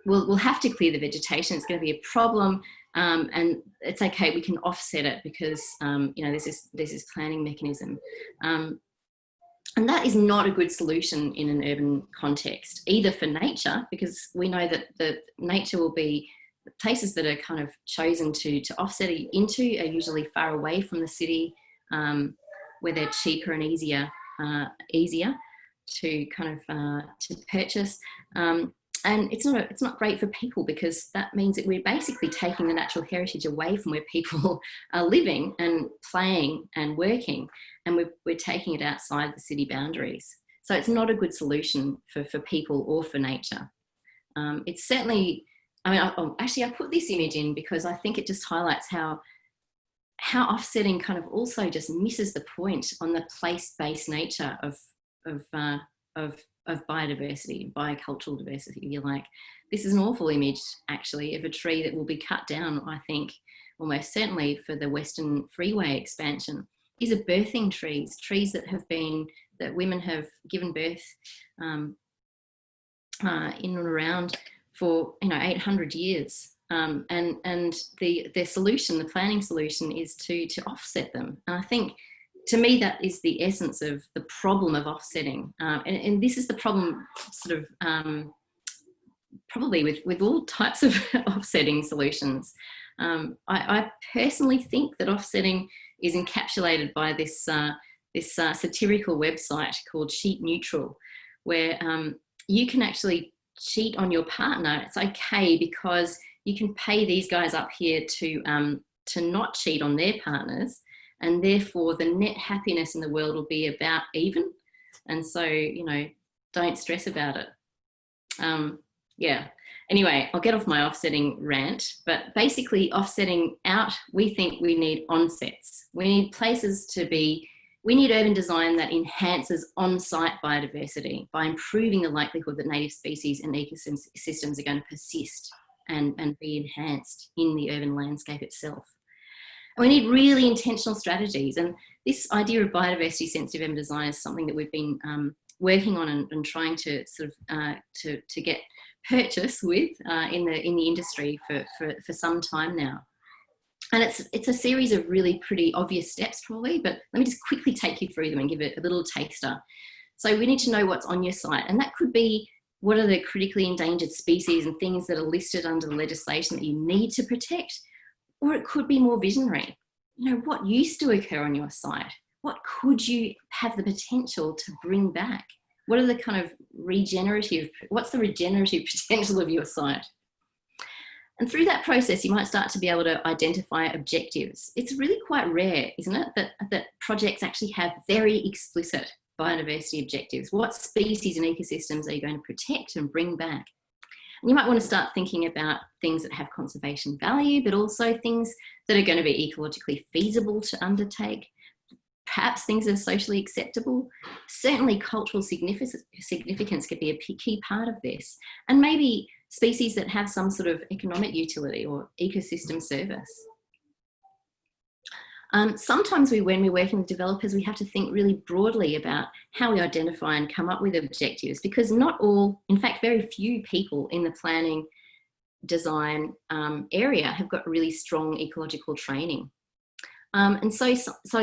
we'll have to clear the vegetation. It's going to be a problem, and it's okay, we can offset it because, you know, there's this planning mechanism. And that is not a good solution in an urban context, either for nature, because we know that the nature will be, the places that are kind of chosen to offset into are usually far away from the city, where they're cheaper and easier to kind of to purchase. And it's not great for people, because that means that we're basically taking the natural heritage away from where people are living and playing and working, and we're taking it outside the city boundaries. So it's not a good solution for people or for nature. It's certainly, I mean, actually I put this image in because I think it just highlights how offsetting kind of also just misses the point on the place-based nature of biodiversity, biocultural diversity, if you like. This is an awful image, actually, of a tree that will be cut down, I think, almost certainly for the Western Freeway expansion. These are birthing trees that women have given birth in and around for, you know, 800 years. And their solution, the planning solution, is to offset them. And I think, to me, that is the essence of the problem of offsetting. And this is the problem sort of probably with all types of offsetting solutions. I personally think that offsetting is encapsulated by this satirical website called Cheat Neutral, where you can actually cheat on your partner. It's okay because you can pay these guys up here to not cheat on their partners, and therefore the net happiness in the world will be about even. And so, you know, don't stress about it. Yeah. Anyway, I'll get off my offsetting rant, but basically offsetting out, we think we need onsets. We need places we need urban design that enhances on-site biodiversity by improving the likelihood that native species and ecosystems are going to persist and be enhanced in the urban landscape itself. We need really intentional strategies, and this idea of biodiversity sensitive urban design is something that we've been working on and trying to sort of to get purchase with in the industry for some time now. And it's a series of really pretty obvious steps probably, but let me just quickly take you through them and give it a little taster. So we need to know what's on your site, and that could be what are the critically endangered species and things that are listed under the legislation that you need to protect. Or it could be more visionary. You know, what used to occur on your site? What could you have the potential to bring back? What are the kind of what's the regenerative potential of your site? And through that process, you might start to be able to identify objectives. It's really quite rare, isn't it, that projects actually have very explicit biodiversity objectives. What species and ecosystems are you going to protect and bring back? And you might want to start thinking about things that have conservation value, but also things that are going to be ecologically feasible to undertake. Perhaps things that are socially acceptable. Certainly cultural significance could be a key part of this. And maybe species that have some sort of economic utility or ecosystem service. Sometimes when we're working with developers, we have to think really broadly about how we identify and come up with objectives, because not all, in fact, very few people in the planning design area have got really strong ecological training. And so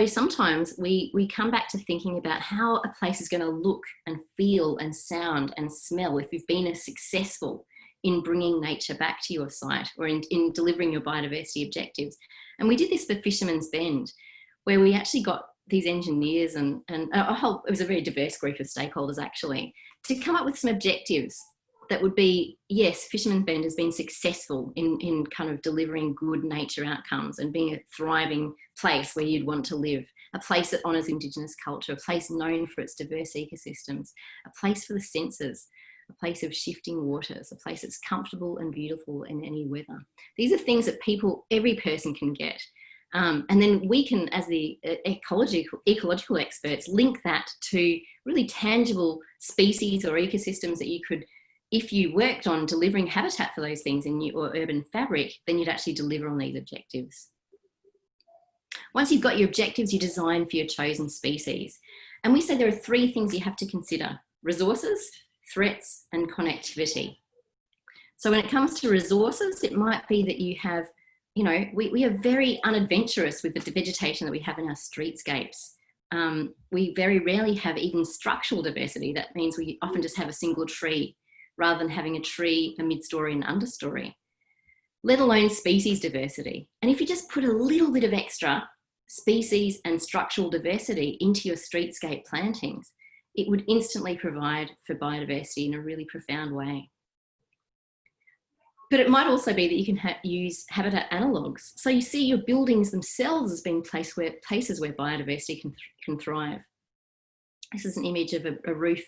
sometimes we come back to thinking about how a place is going to look and feel and sound and smell if you've been successful in bringing nature back to your site or in delivering your biodiversity objectives. And we did this for Fisherman's Bend, where we actually got these engineers and it was a very diverse group of stakeholders actually, to come up with some objectives that would be, yes, Fisherman's Bend has been successful in kind of delivering good nature outcomes and being a thriving place where you'd want to live, a place that honours Indigenous culture, a place known for its diverse ecosystems, a place for the senses, a place of shifting waters, a place that's comfortable and beautiful in any weather. These are things that every person can get. And then we can, as the ecological experts, link that to really tangible species or ecosystems that you could, if you worked on delivering habitat for those things in your urban fabric, then you'd actually deliver on these objectives. Once you've got your objectives, you design for your chosen species. And we say there are 3 things you have to consider: resources, threats, and connectivity. So when it comes to resources, it might be that you have, we are very unadventurous with the vegetation that we have in our streetscapes. We very rarely have even structural diversity. That means we often just have a single tree rather than having a tree, a mid-story and understory, let alone species diversity. And if you just put a little bit of extra species and structural diversity into your streetscape plantings, it would instantly provide for biodiversity in a really profound way. But it might also be that you can use habitat analogues. So you see your buildings themselves as being places where biodiversity can thrive. This is an image of a roof,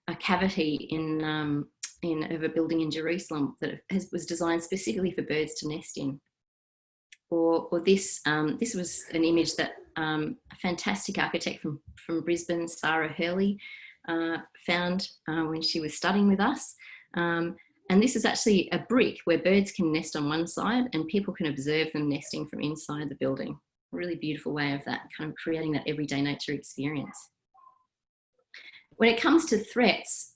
a cavity of a building in Jerusalem that was designed specifically for birds to nest in. Or this was an image that a fantastic architect from Brisbane, Sarah Hurley, found when she was studying with us. And this is actually a brick where birds can nest on one side and people can observe them nesting from inside the building. A really beautiful way of that, kind of creating that everyday nature experience. When it comes to threats,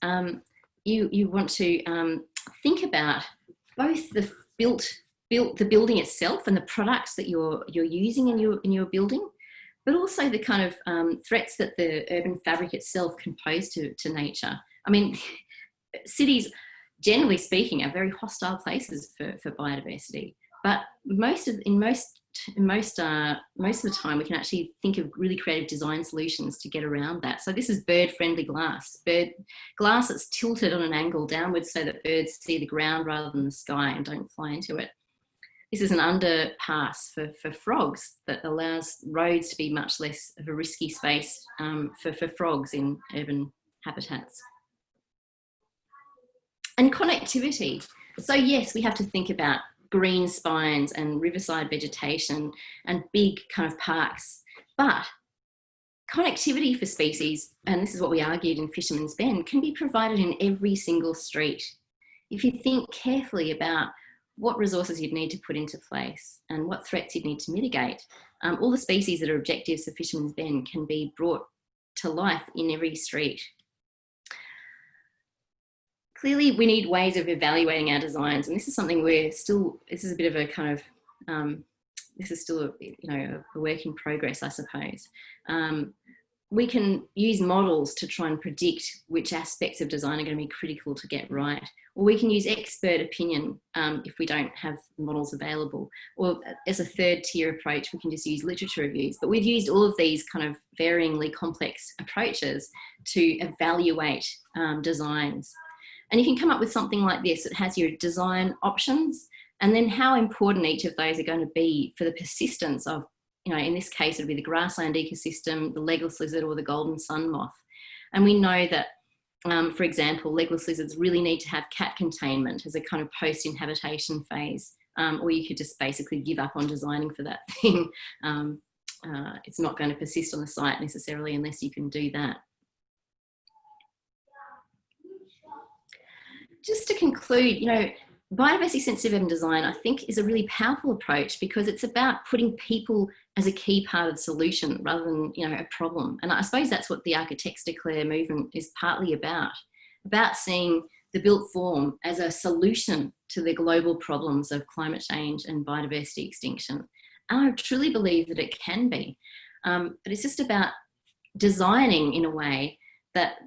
you want to think about both the building itself and the products that you're using in your building, but also the kind of threats that the urban fabric itself can pose to nature. I mean, cities, generally speaking, are very hostile places for biodiversity, but most of the time we can actually think of really creative design solutions to get around that. So this is bird-friendly glass, glass that's tilted on an angle downwards so that birds see the ground rather than the sky and don't fly into it. This is an underpass for frogs that allows roads to be much less of a risky space for frogs in urban habitats. And connectivity. So yes, we have to think about green spines and riverside vegetation and big kind of parks, but connectivity for species, and this is what we argued in Fisherman's Bend, can be provided in every single street. If you think carefully about what resources you'd need to put into place and what threats you'd need to mitigate, all the species that are objectives of Fisherman's Bend can be brought to life in every street. Clearly, we need ways of evaluating our designs, and this is something this is a bit of a kind of, this is still a work in progress, I suppose. We can use models to try and predict which aspects of design are going to be critical to get right, or we can use expert opinion if we don't have models available, or as a third tier approach, we can just use literature reviews. But we've used all of these kind of varyingly complex approaches to evaluate designs. And you can come up with something like this. It has your design options and then how important each of those are going to be for the persistence of, in this case, it would be the grassland ecosystem, the legless lizard or the golden sun moth. And we know that, for example, legless lizards really need to have cat containment as a kind of post-inhabitation phase, or you could just basically give up on designing for that thing. It's not going to persist on the site necessarily unless you can do that. Just to conclude, biodiversity sensitive urban design, I think, is a really powerful approach because it's about putting people as a key part of the solution rather than, a problem. And I suppose that's what the Architects Declare movement is partly about seeing the built form as a solution to the global problems of climate change and biodiversity extinction. And I truly believe that it can be. But it's just about designing in a way that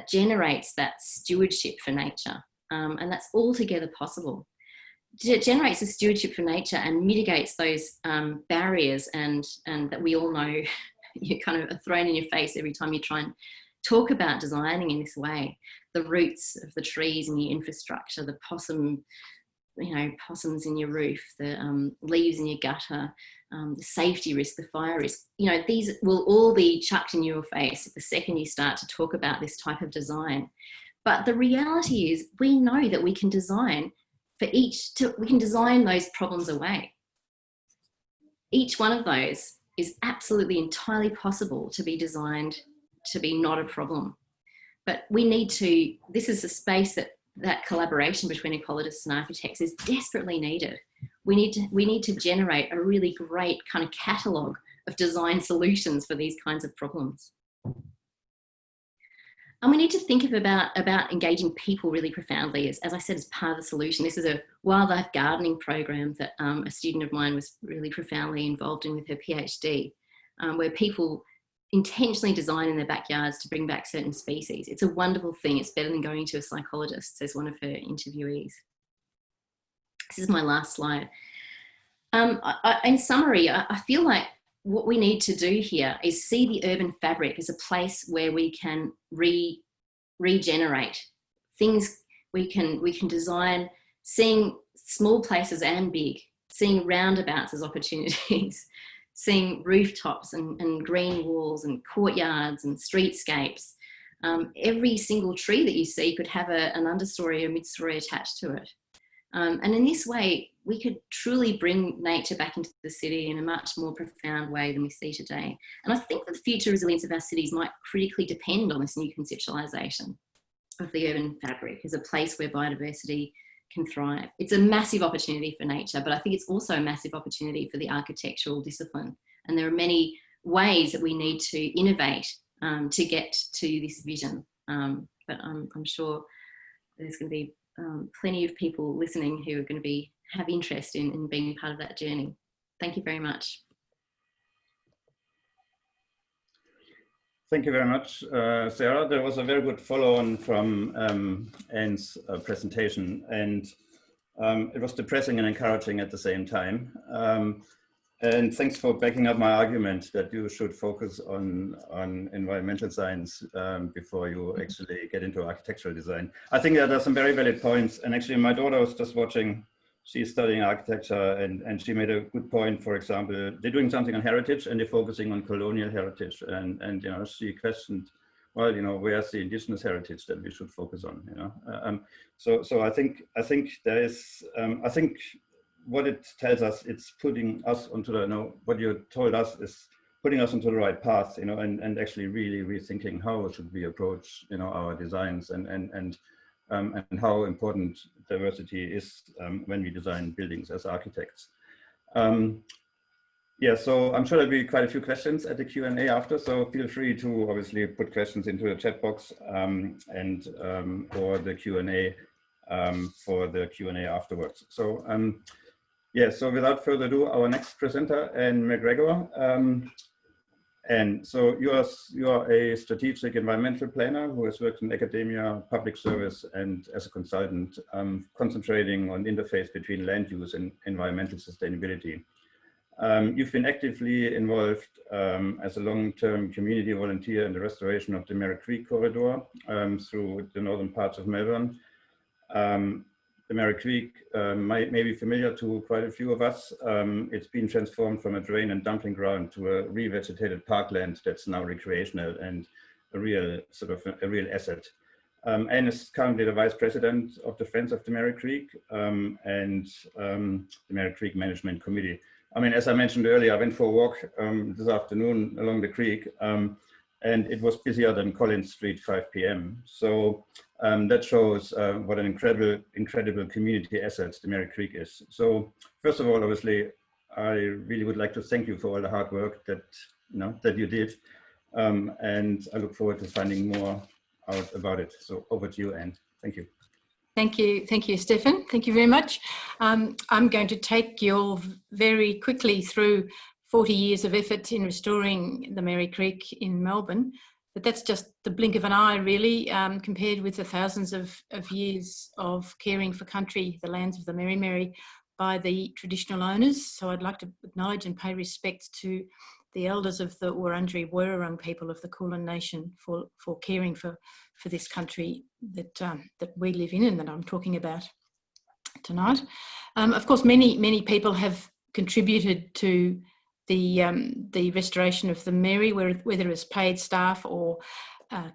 generates that stewardship for nature. And that's altogether possible. It generates a stewardship for nature and mitigates those barriers and that we all know you kind of are thrown in your face every time you try and talk about designing in this way. The roots of the trees in your infrastructure, the possums in your roof, the leaves in your gutter, the safety risk, the fire risk, these will all be chucked in your face the second you start to talk about this type of design. But the reality is we know that we can design we can design those problems away. Each one of those is absolutely entirely possible to be designed to be not a problem. But we need to, this is a space that collaboration between ecologists and architects is desperately needed. We need to generate a really great kind of catalogue of design solutions for these kinds of problems. And we need to think about engaging people really profoundly, as I said, as part of the solution. This is a wildlife gardening program that a student of mine was really profoundly involved in with her PhD, where people intentionally design in their backyards to bring back certain species. It's a wonderful thing. It's better than going to a psychologist, says one of her interviewees. This is my last slide. In summary, I feel like what we need to do here is see the urban fabric as a place where we can regenerate things. We can design, seeing small places and big, seeing roundabouts as opportunities, seeing rooftops and green walls and courtyards and streetscapes. Every single tree that you see could have an understory or midstory attached to it. And in this way, we could truly bring nature back into the city in a much more profound way than we see today. And I think that the future resilience of our cities might critically depend on this new conceptualisation of the urban fabric as a place where biodiversity can thrive. It's a massive opportunity for nature, but I think it's also a massive opportunity for the architectural discipline. And there are many ways that we need to innovate to get to this vision. But I'm sure there's going to be plenty of people listening who are going to have interest in being part of that journey. Thank you very much. Thank you very much, Sarah. There was a very good follow-on from Anne's presentation, and it was depressing and encouraging at the same time. And thanks for backing up my argument that you should focus on environmental science before you actually get into architectural design. I think that there are some very valid points. And actually, my daughter was just watching. She's studying architecture, and she made a good point. For example, they're doing something on heritage, and they're focusing on colonial heritage. And she questioned, well, where's the indigenous heritage that we should focus on? So I think there is. I think what it tells us, it's putting us onto the, what you told us is putting us onto the right path, and actually really rethinking how should we approach, our designs and how important diversity is when we design buildings as architects. Yeah, so I'm sure there'll be quite a few questions at the Q&A after, so feel free to obviously put questions into the chat box or the Q&A for the Q&A afterwards. So yeah, so without further ado, our next presenter, Anne McGregor. And so you are a strategic environmental planner who has worked in academia, public service, and as a consultant, concentrating on interface between land use and environmental sustainability. You've been actively involved as a long-term community volunteer in the restoration of the Merri Creek corridor through the northern parts of Melbourne. The Merri Creek may be familiar to quite a few of us. It's been transformed from a drain and dumping ground to a revegetated parkland that's now recreational and a real asset. Anne is currently the Vice President of the Friends of the Merri Creek and the Merri Creek Management Committee. I mean, as I mentioned earlier, I went for a walk this afternoon along the creek, and it was busier than Collins Street 5 p.m. So that shows what an incredible community asset the Merri Creek is. So first of all, obviously, I really would like to thank you for all the hard work that you did, and I look forward to finding more out about it. So over to you, Anne. Thank you. Thank you, Stefan. Thank you very much. I'm going to take you all very quickly through 40 years of effort in restoring the Merri Creek in Melbourne, but that's just the blink of an eye, really, compared with the thousands of years of caring for country, the lands of the Merri by the traditional owners. So I'd like to acknowledge and pay respect to the elders of the Wurundjeri Wurrung people of the Kulin Nation for caring for this country that we live in and that I'm talking about tonight. Of course, many people have contributed to the restoration of the Mary, whether as paid staff or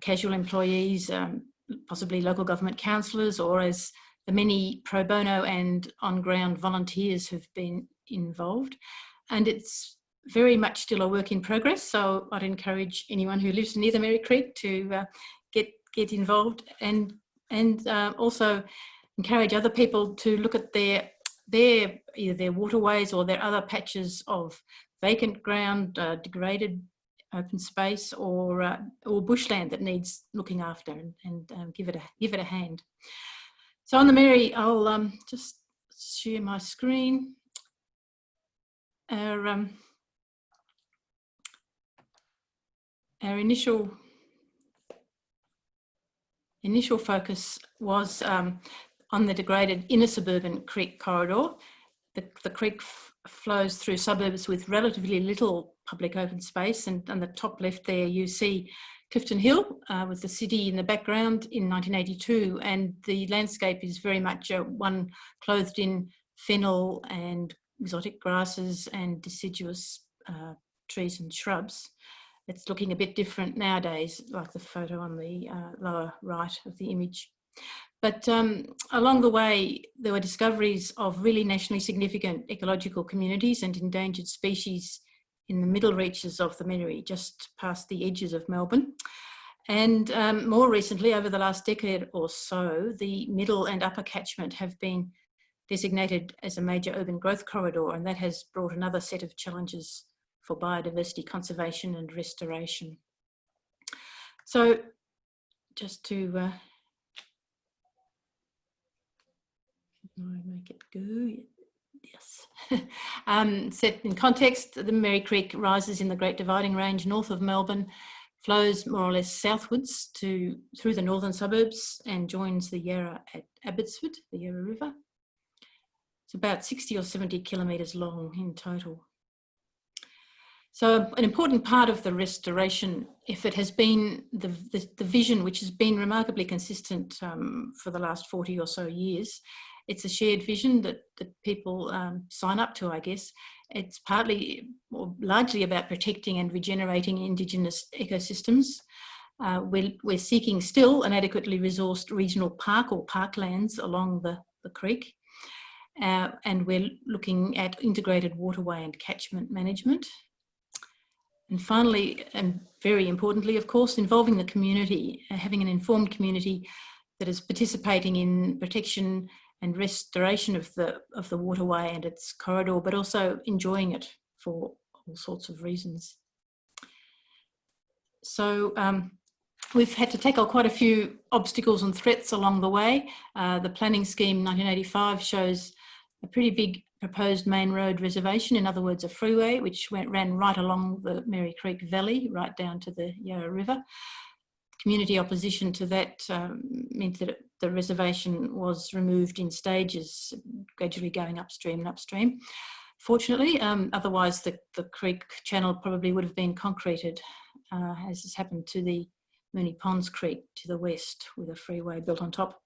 casual employees, possibly local government councillors, or as the many pro bono and on-ground volunteers who've been involved. And it's very much still a work in progress, so I'd encourage anyone who lives near the Mary Creek to get involved, and also encourage other people to look at either their waterways or their other patches of vacant ground, degraded open space, or bushland that needs looking after, and give it a hand. So on the Mary, I'll just share my screen. Our initial focus was on the degraded inner suburban creek corridor. The creek flows through suburbs with relatively little public open space, and on the top left there you see Clifton Hill with the city in the background in 1982, and the landscape is very much one clothed in fennel and exotic grasses and deciduous trees and shrubs. It's looking a bit different nowadays, like the photo on the lower right of the image. But along the way, there were discoveries of really nationally significant ecological communities and endangered species in the middle reaches of the Mary, just past the edges of Melbourne. And more recently, over the last decade or so, the middle and upper catchment have been designated as a major urban growth corridor, and that has brought another set of challenges for biodiversity conservation and restoration. So just to make it go, yes. Set in context, the Mary Creek rises in the Great Dividing Range north of Melbourne, flows more or less southwards through the northern suburbs and joins the Yarra at Abbotsford, the Yarra River. It's about 60 or 70 kilometres long in total. So an important part of the restoration effort has been the vision, which has been remarkably consistent for the last 40 or so years. It's a shared vision that people sign up to, I guess. It's partly or largely about protecting and regenerating Indigenous ecosystems. We're seeking still an adequately resourced regional park or parklands along the creek. And we're looking at integrated waterway and catchment management. And finally, and very importantly, of course, involving the community, having an informed community that is participating in protection and restoration of the waterway and its corridor, but also enjoying it for all sorts of reasons. So we've had to tackle quite a few obstacles and threats along the way. The planning scheme 1985 shows a pretty big proposed main road reservation, in other words, a freeway, which ran right along the Mary Creek Valley, right down to the Yarra River. Community opposition to that meant that the reservation was removed in stages, gradually going upstream and upstream. Fortunately, otherwise the creek channel probably would have been concreted, as has happened to the Moonee Ponds Creek to the west with a freeway built on top.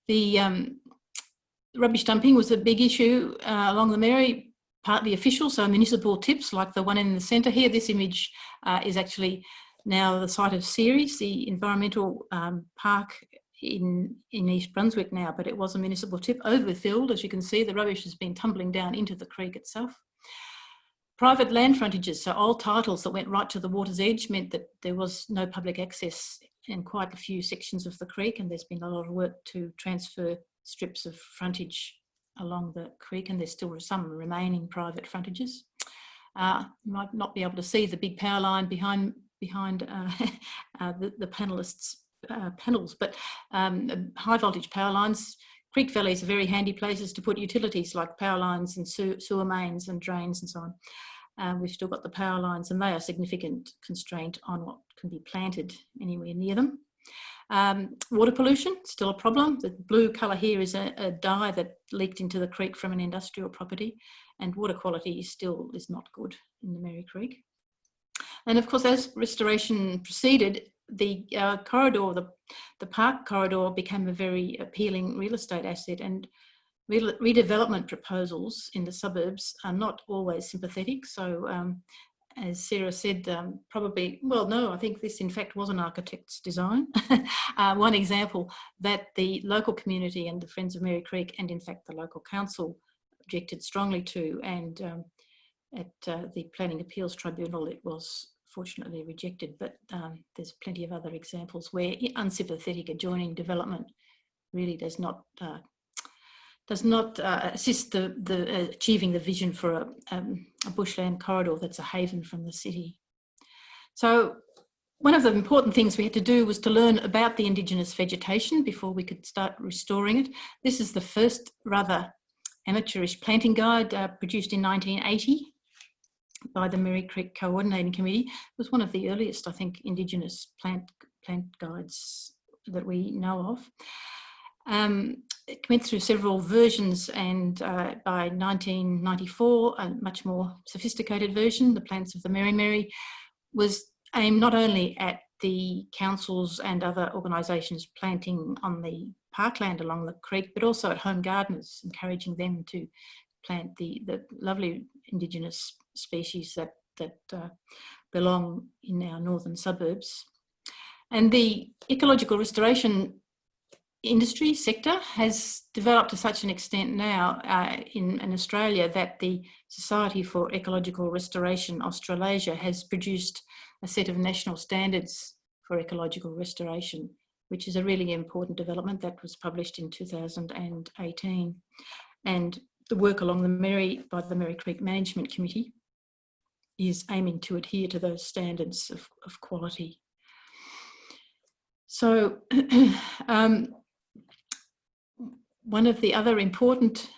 The rubbish dumping was a big issue along the Mary, partly official, so municipal tips like the one in the centre here. This image is actually now the site of Ceres, the environmental park in East Brunswick now, but it was a municipal tip, overfilled. As you can see, the rubbish has been tumbling down into the creek itself. Private land frontages, so old titles that went right to the water's edge, meant that there was no public access in quite a few sections of the creek, and there's been a lot of work to transfer strips of frontage along the creek, and there's still some remaining private frontages. You might not be able to see the big power line behind the panellists' panels, but high voltage power lines. Creek valleys are very handy places to put utilities like power lines and sewer mains and drains and so on. We've still got the power lines, and they are a significant constraint on what can be planted anywhere near them. Water pollution, still a problem. The blue colour here is a dye that leaked into the creek from an industrial property, and water quality still is not good in the Mary Creek. And of course, as restoration proceeded, the corridor, the park corridor, became a very appealing real estate asset, and redevelopment proposals in the suburbs are not always sympathetic. So as Sarah said, probably, well, no, I think this in fact was an architect's design. One example that the local community and the Friends of Mary Creek, and in fact the local council, objected strongly to, and at the Planning Appeals Tribunal it was fortunately rejected, but there's plenty of other examples where unsympathetic adjoining development really does not assist the achieving the vision for a bushland corridor that's a haven from the city. So one of the important things we had to do was to learn about the Indigenous vegetation before we could start restoring it. This is the first rather amateurish planting guide produced in 1980 by the Mary Creek Coordinating Committee. It was one of the earliest, I think, Indigenous plant guides that we know of. It went through several versions, and by 1994, a much more sophisticated version, the Plants of the Mary Mary, was aimed not only at the councils and other organisations planting on the parkland along the creek, but also at home gardeners, encouraging them to plant the lovely Indigenous species that belong in our northern suburbs. And the ecological restoration industry sector has developed to such an extent now in Australia that the Society for Ecological Restoration Australasia has produced a set of national standards for ecological restoration, which is a really important development that was published in 2018. And the work along by the Mary Creek Management Committee is aiming to adhere to those standards of quality. So one of the other important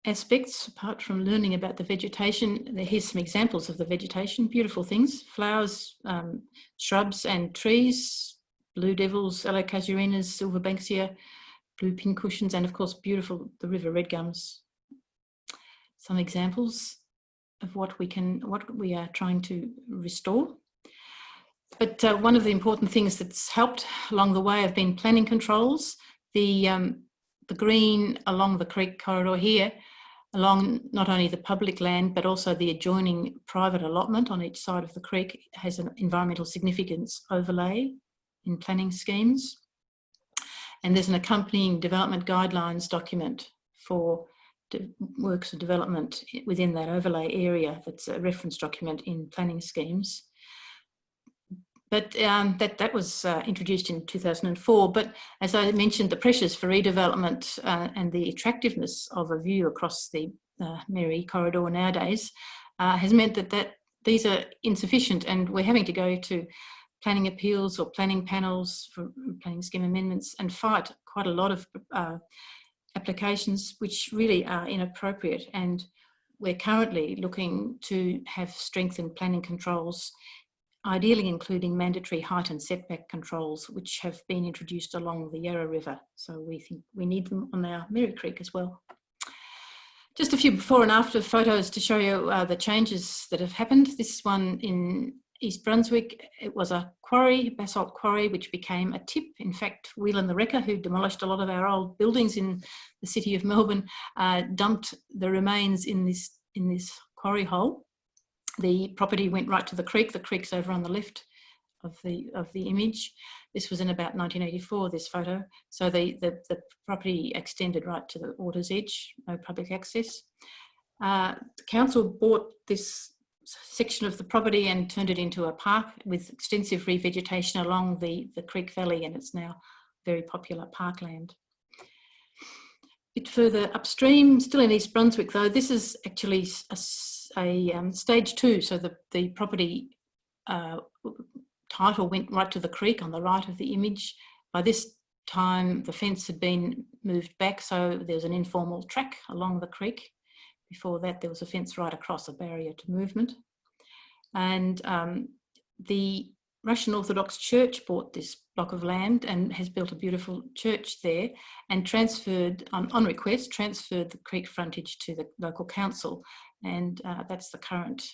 aspects, apart from learning about the vegetation, here's some examples of the vegetation, beautiful things, flowers, shrubs and trees, blue devils, allocasuarinas, silver banksia, blue pincushions, and of course beautiful, the river red gums. Some examples of what we are trying to restore. But one of the important things that's helped along the way have been planning controls. The green along the creek corridor here, along not only the public land, but also the adjoining private allotment on each side of the creek, has an environmental significance overlay in planning schemes. And there's an accompanying development guidelines document for works of development within that overlay area that's a reference document in planning schemes. But that was introduced in 2004. But as I mentioned, the pressures for redevelopment and the attractiveness of a view across the Mary corridor nowadays has meant that these are insufficient, and we're having to go to planning appeals or planning panels for planning scheme amendments and fight quite a lot of applications which really are inappropriate. And we're currently looking to have strengthened planning controls, ideally including mandatory height and setback controls, which have been introduced along the Yarra River. So we think we need them on our Mary Creek as well. Just a few before and after photos to show you the changes that have happened. This one in East Brunswick, it was a quarry, basalt quarry, which became a tip. In fact, Whelan the Wrecker, who demolished a lot of our old buildings in the city of Melbourne, dumped the remains in this quarry hole. The property went right to the creek. The creek's over on the left of the image. This was in about 1984, this photo. So the property extended right to the water's edge, no public access. The council bought this section of the property and turned it into a park with extensive revegetation along the creek valley, and it's now very popular parkland. A bit further upstream, still in East Brunswick though, this is actually a stage 2, so the property title went right to the creek on the right of the image. By this time the fence had been moved back, so there's an informal track along the creek. Before that there was a fence right across, a barrier to movement. And the Russian Orthodox Church bought this block of land and has built a beautiful church there, and transferred, on request, transferred the creek frontage to the local council. And that's the current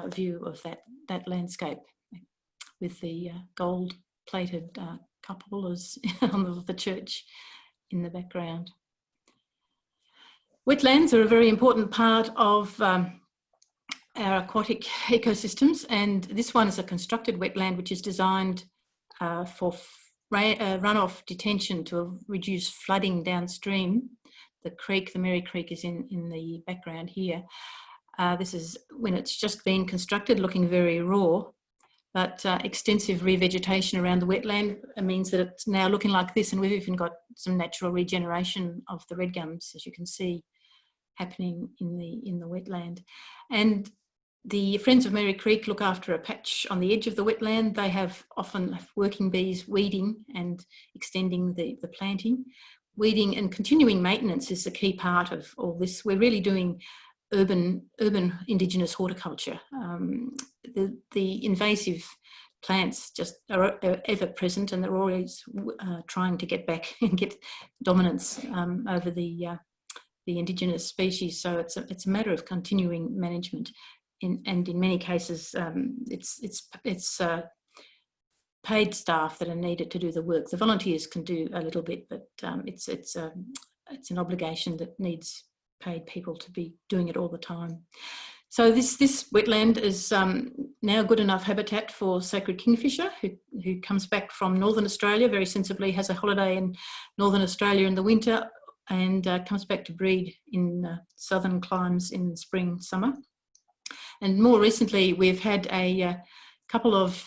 view of that landscape with the gold-plated cupolas on the church in the background. Wetlands are a very important part of our aquatic ecosystems, and this one is a constructed wetland which is designed for runoff detention to reduce flooding downstream. The creek, the Mary Creek, is in the background here. This is when it's just been constructed, looking very raw, but extensive revegetation around the wetland means that it's now looking like this, and we've even got some natural regeneration of the red gums, as you can see, happening in the wetland. And the Friends of Mary Creek look after a patch on the edge of the wetland. They have often working bees weeding and extending the planting. Weeding and continuing maintenance is the key part of all this. We're really doing urban Indigenous horticulture. The invasive plants just are ever present, and they're always trying to get back and get dominance over the Indigenous species. So it's a matter of continuing management. And in many cases, it's paid staff that are needed to do the work. The volunteers can do a little bit, but it's an obligation that needs paid people to be doing it all the time. So this wetland is now good enough habitat for sacred kingfisher, who comes back from Northern Australia very sensibly, has a holiday in Northern Australia in the winter, and comes back to breed in southern climes in spring, summer. And more recently, we've had a couple of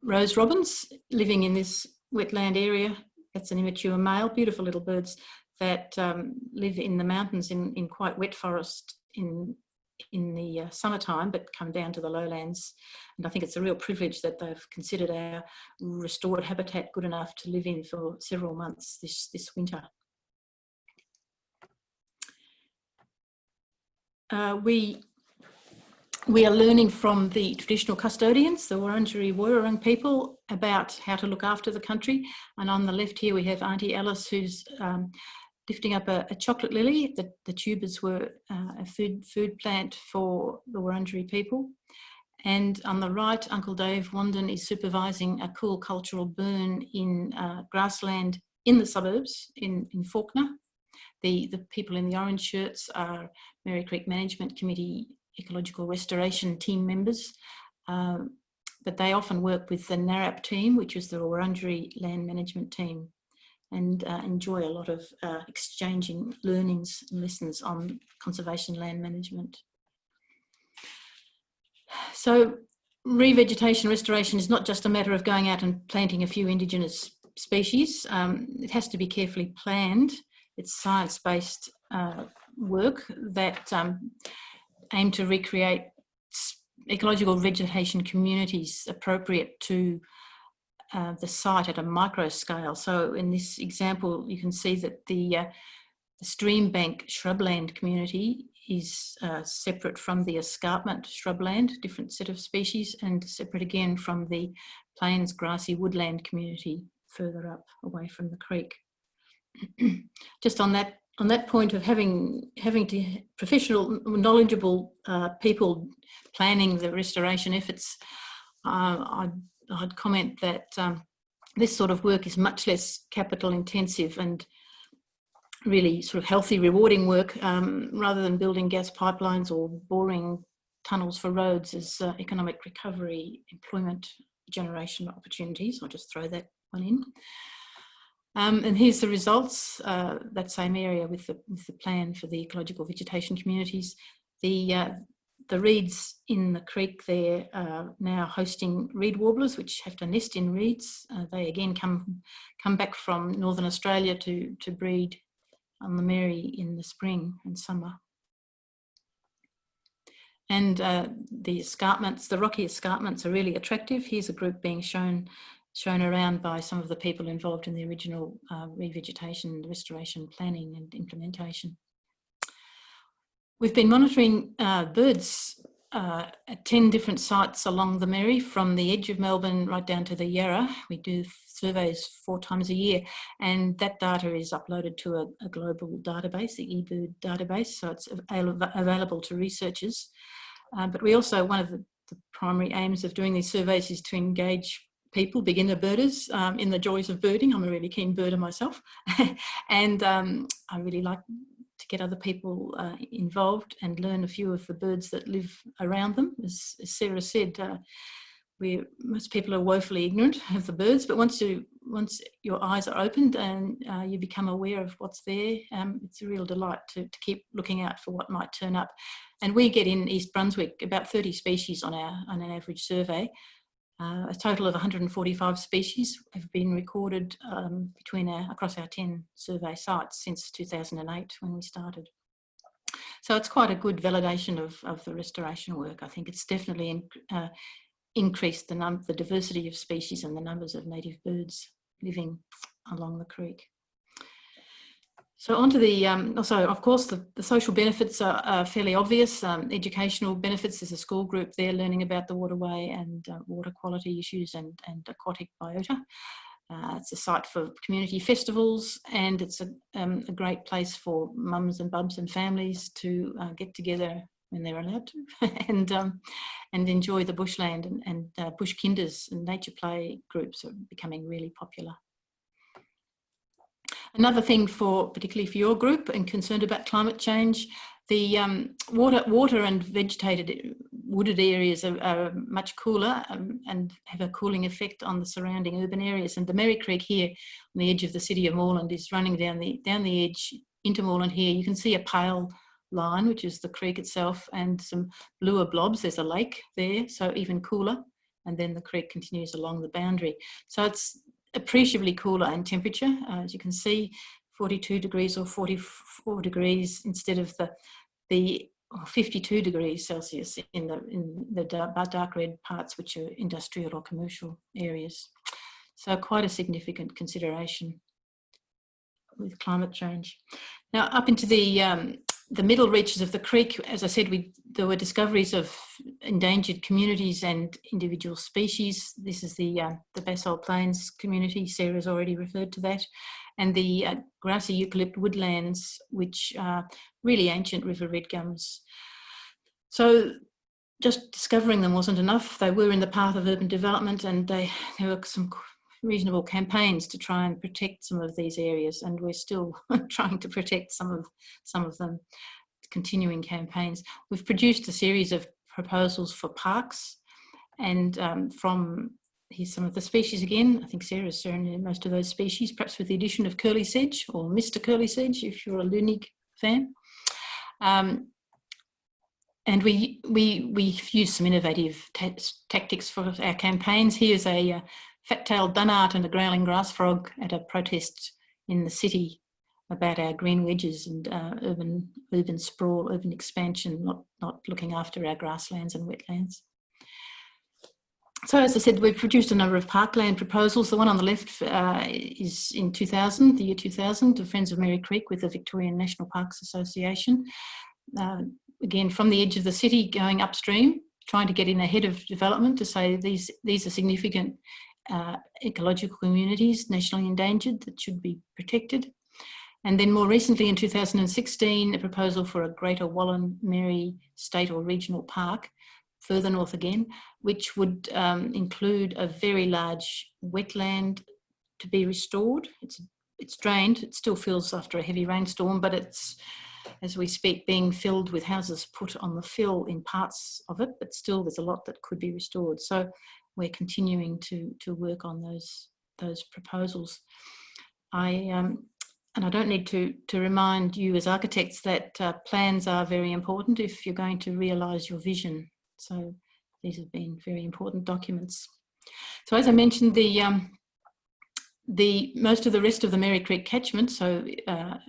rose robins living in this wetland area. That's an immature male, beautiful little birds that live in the mountains in quite wet forest in the summertime, but come down to the lowlands. And I think it's a real privilege that they've considered our restored habitat good enough to live in for several months this winter. We are learning from the traditional custodians, the Wurundjeri people, about how to look after the country. And on the left here we have Auntie Alice, who's lifting up a chocolate lily. The tubers were a food plant for the Wurundjeri people. And on the right, Uncle Dave Wandon is supervising a cool cultural burn in grassland in the suburbs in Fawkner. The people in the orange shirts are Mary Creek Management Committee Ecological Restoration team members, but they often work with the NARAP team, which is the Wurundjeri Land Management team, and enjoy a lot of exchanging learnings and lessons on conservation land management. So revegetation restoration is not just a matter of going out and planting a few Indigenous species. It has to be carefully planned. It's science-based work that aim to recreate ecological vegetation communities appropriate to the site at a micro scale. So in this example, you can see that the stream bank shrubland community is separate from the escarpment shrubland, different set of species, and separate again from the plains grassy woodland community further up away from the creek. Just on that point of having to professional, knowledgeable people planning the restoration efforts, I'd comment that this sort of work is much less capital intensive and really sort of healthy, rewarding work, rather than building gas pipelines or boring tunnels for roads as economic recovery, employment generation opportunities. I'll just throw that one in. And here's the results, that same area with the plan for the ecological vegetation communities. The reeds in the creek there are now hosting reed warblers, which have to nest in reeds. They again come back from Northern Australia to breed on the Mary in the spring and summer. And the escarpments, the rocky escarpments, are really attractive. Here's a group being shown around by some of the people involved in the original revegetation, restoration, planning and implementation. We've been monitoring birds at 10 different sites along the Mary, from the edge of Melbourne right down to the Yarra. We do surveys 4 times a year, and that data is uploaded to a global database, the eBird database, so it's available to researchers. But we also, one of the primary aims of doing these surveys is to engage people, beginner birders, in the joys of birding. I'm a really keen birder myself. And I really like to get other people involved and learn a few of the birds that live around them. As Sarah said, most people are woefully ignorant of the birds, but once your eyes are opened and you become aware of what's there, it's a real delight to keep looking out for what might turn up. And we get in East Brunswick about 30 species on an average survey. A total of 145 species have been recorded across our 10 survey sites since 2008 when we started. So it's quite a good validation of the restoration work. I think it's definitely increased the diversity of species and the numbers of native birds living along the creek. So onto the, also of course the social benefits are fairly obvious. Educational benefits, there's a school group there learning about the waterway and water quality issues and aquatic biota. It's a site for community festivals, and it's a great place for mums and bubs and families to get together when they're allowed to and enjoy the bushland, and bush kinders and nature play groups are becoming really popular. Another thing particularly for your group and concerned about climate change, the water and vegetated wooded areas are much cooler and have a cooling effect on the surrounding urban areas. And the Merri Creek here on the edge of the city of Moreland is running down the edge into Moreland here. You can see a pale line, which is the creek itself, and some bluer blobs. There's a lake there, so even cooler. And then the creek continues along the boundary. So it's appreciably cooler in temperature, as you can see, 42 degrees or 44 degrees instead of the 52 degrees Celsius in the dark red parts, which are industrial or commercial areas. So quite a significant consideration with climate change. Now up into the middle reaches of the creek, as I said, there were discoveries of endangered communities and individual species. This is the Basalt Plains community, Sarah's already referred to that, and the grassy eucalypt woodlands, which are really ancient river red gums. So just discovering them wasn't enough. They were in the path of urban development, and there were some reasonable campaigns to try and protect some of these areas, and we're still trying to protect some of them, continuing campaigns. We've produced a series of proposals for parks, and here's some of the species again. I think Sarah's shown most of those species, perhaps with the addition of curly sedge, or Mr. Curly Sedge if you're a Lunig fan. And we've used some innovative tactics for our campaigns. Here's a fat-tailed dunnart and a growling grass frog at a protest in the city about our green wedges and urban sprawl, urban expansion, not looking after our grasslands and wetlands. So as I said, we've produced a number of parkland proposals. The one on the left is in 2000, the year 2000, to Friends of Merri Creek with the Victorian National Parks Association. Again, from the edge of the city going upstream, trying to get in ahead of development to say these are significant ecological communities, nationally endangered, that should be protected. And then more recently in 2016, a proposal for a Greater Wallen-Merri State or Regional Park, further north again, which would include a very large wetland to be restored. It's drained, it still fills after a heavy rainstorm, but it's, as we speak, being filled with houses put on the fill in parts of it, but still there's a lot that could be restored. So we're continuing to work on those proposals. And I don't need to remind you as architects that plans are very important if you're going to realise your vision. So these have been very important documents. So as I mentioned, most of the rest of the Merri Creek catchment, so the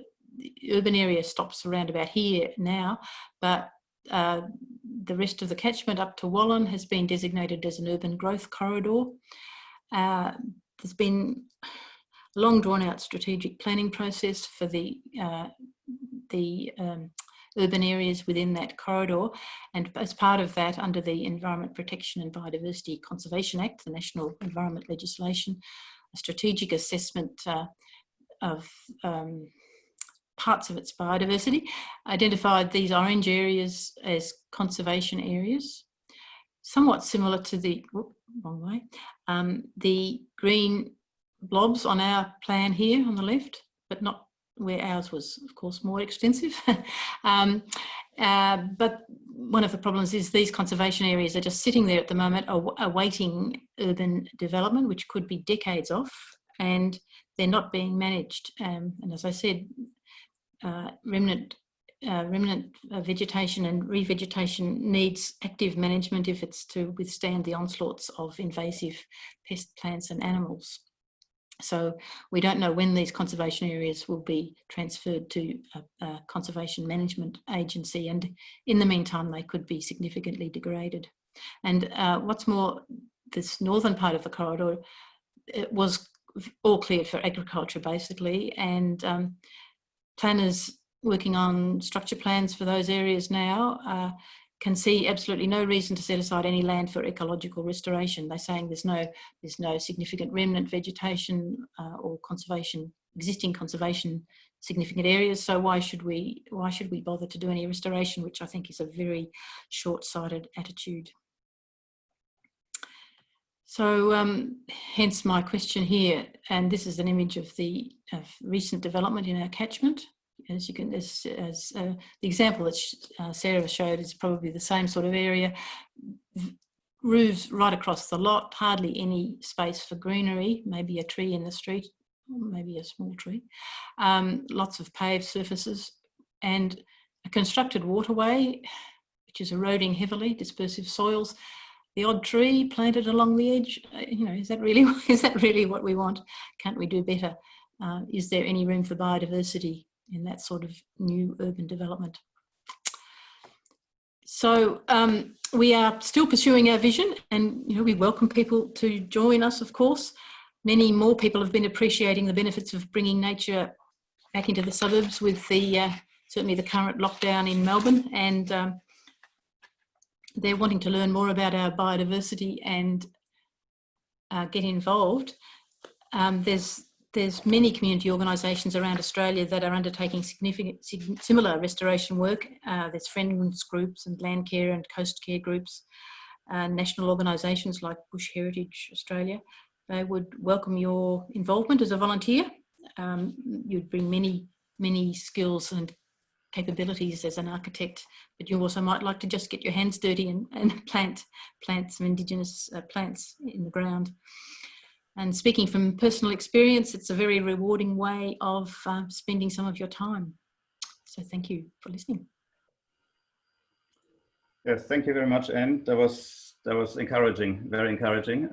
urban area stops around about here now, but the rest of the catchment up to Wallen has been designated as an urban growth corridor. There's been a long drawn out strategic planning process for the urban areas within that corridor, and as part of that, under the Environment Protection and Biodiversity Conservation Act, the national environment legislation, a strategic assessment of parts of its biodiversity, identified these orange areas as conservation areas, somewhat similar to the, the green blobs on our plan here on the left, but not where ours was, of course, more extensive. But one of the problems is these conservation areas are just sitting there at the moment awaiting urban development, which could be decades off, and they're not being managed. And as I said, remnant vegetation and revegetation needs active management if it's to withstand the onslaughts of invasive pest plants and animals. So we don't know when these conservation areas will be transferred to a conservation management agency, and in the meantime they could be significantly degraded. And what's more, this northern part of the corridor, it was all cleared for agriculture basically, and planners working on structure plans for those areas now can see absolutely no reason to set aside any land for ecological restoration. They're saying there's no significant remnant vegetation or existing conservation significant areas. So why should we bother to do any restoration, which I think is a very short-sighted attitude. So hence my question here, and this is an image of the recent development in our catchment. As you can, the example that Sarah showed is probably the same sort of area. Roofs right across the lot, hardly any space for greenery, maybe a tree in the street, or maybe a small tree. Lots of paved surfaces and a constructed waterway, which is eroding heavily, dispersive soils. The odd tree planted along the edge. Is that really what we want? Can't we do better? Is there any room for biodiversity in that sort of new urban development? So we are still pursuing our vision, and we welcome people to join us, of course. Many more people have been appreciating the benefits of bringing nature back into the suburbs with certainly the current lockdown in Melbourne, and they're wanting to learn more about our biodiversity and get involved. There's many community organisations around Australia that are undertaking similar restoration work. There's friends groups and land care and coast care groups, national organisations like Bush Heritage Australia. They would welcome your involvement as a volunteer. You'd bring many skills and capabilities as an architect, but you also might like to just get your hands dirty and plant some Indigenous plants in the ground. And speaking from personal experience, it's a very rewarding way of spending some of your time. So thank you for listening. Yes, thank you very much, Anne. That was encouraging, very encouraging.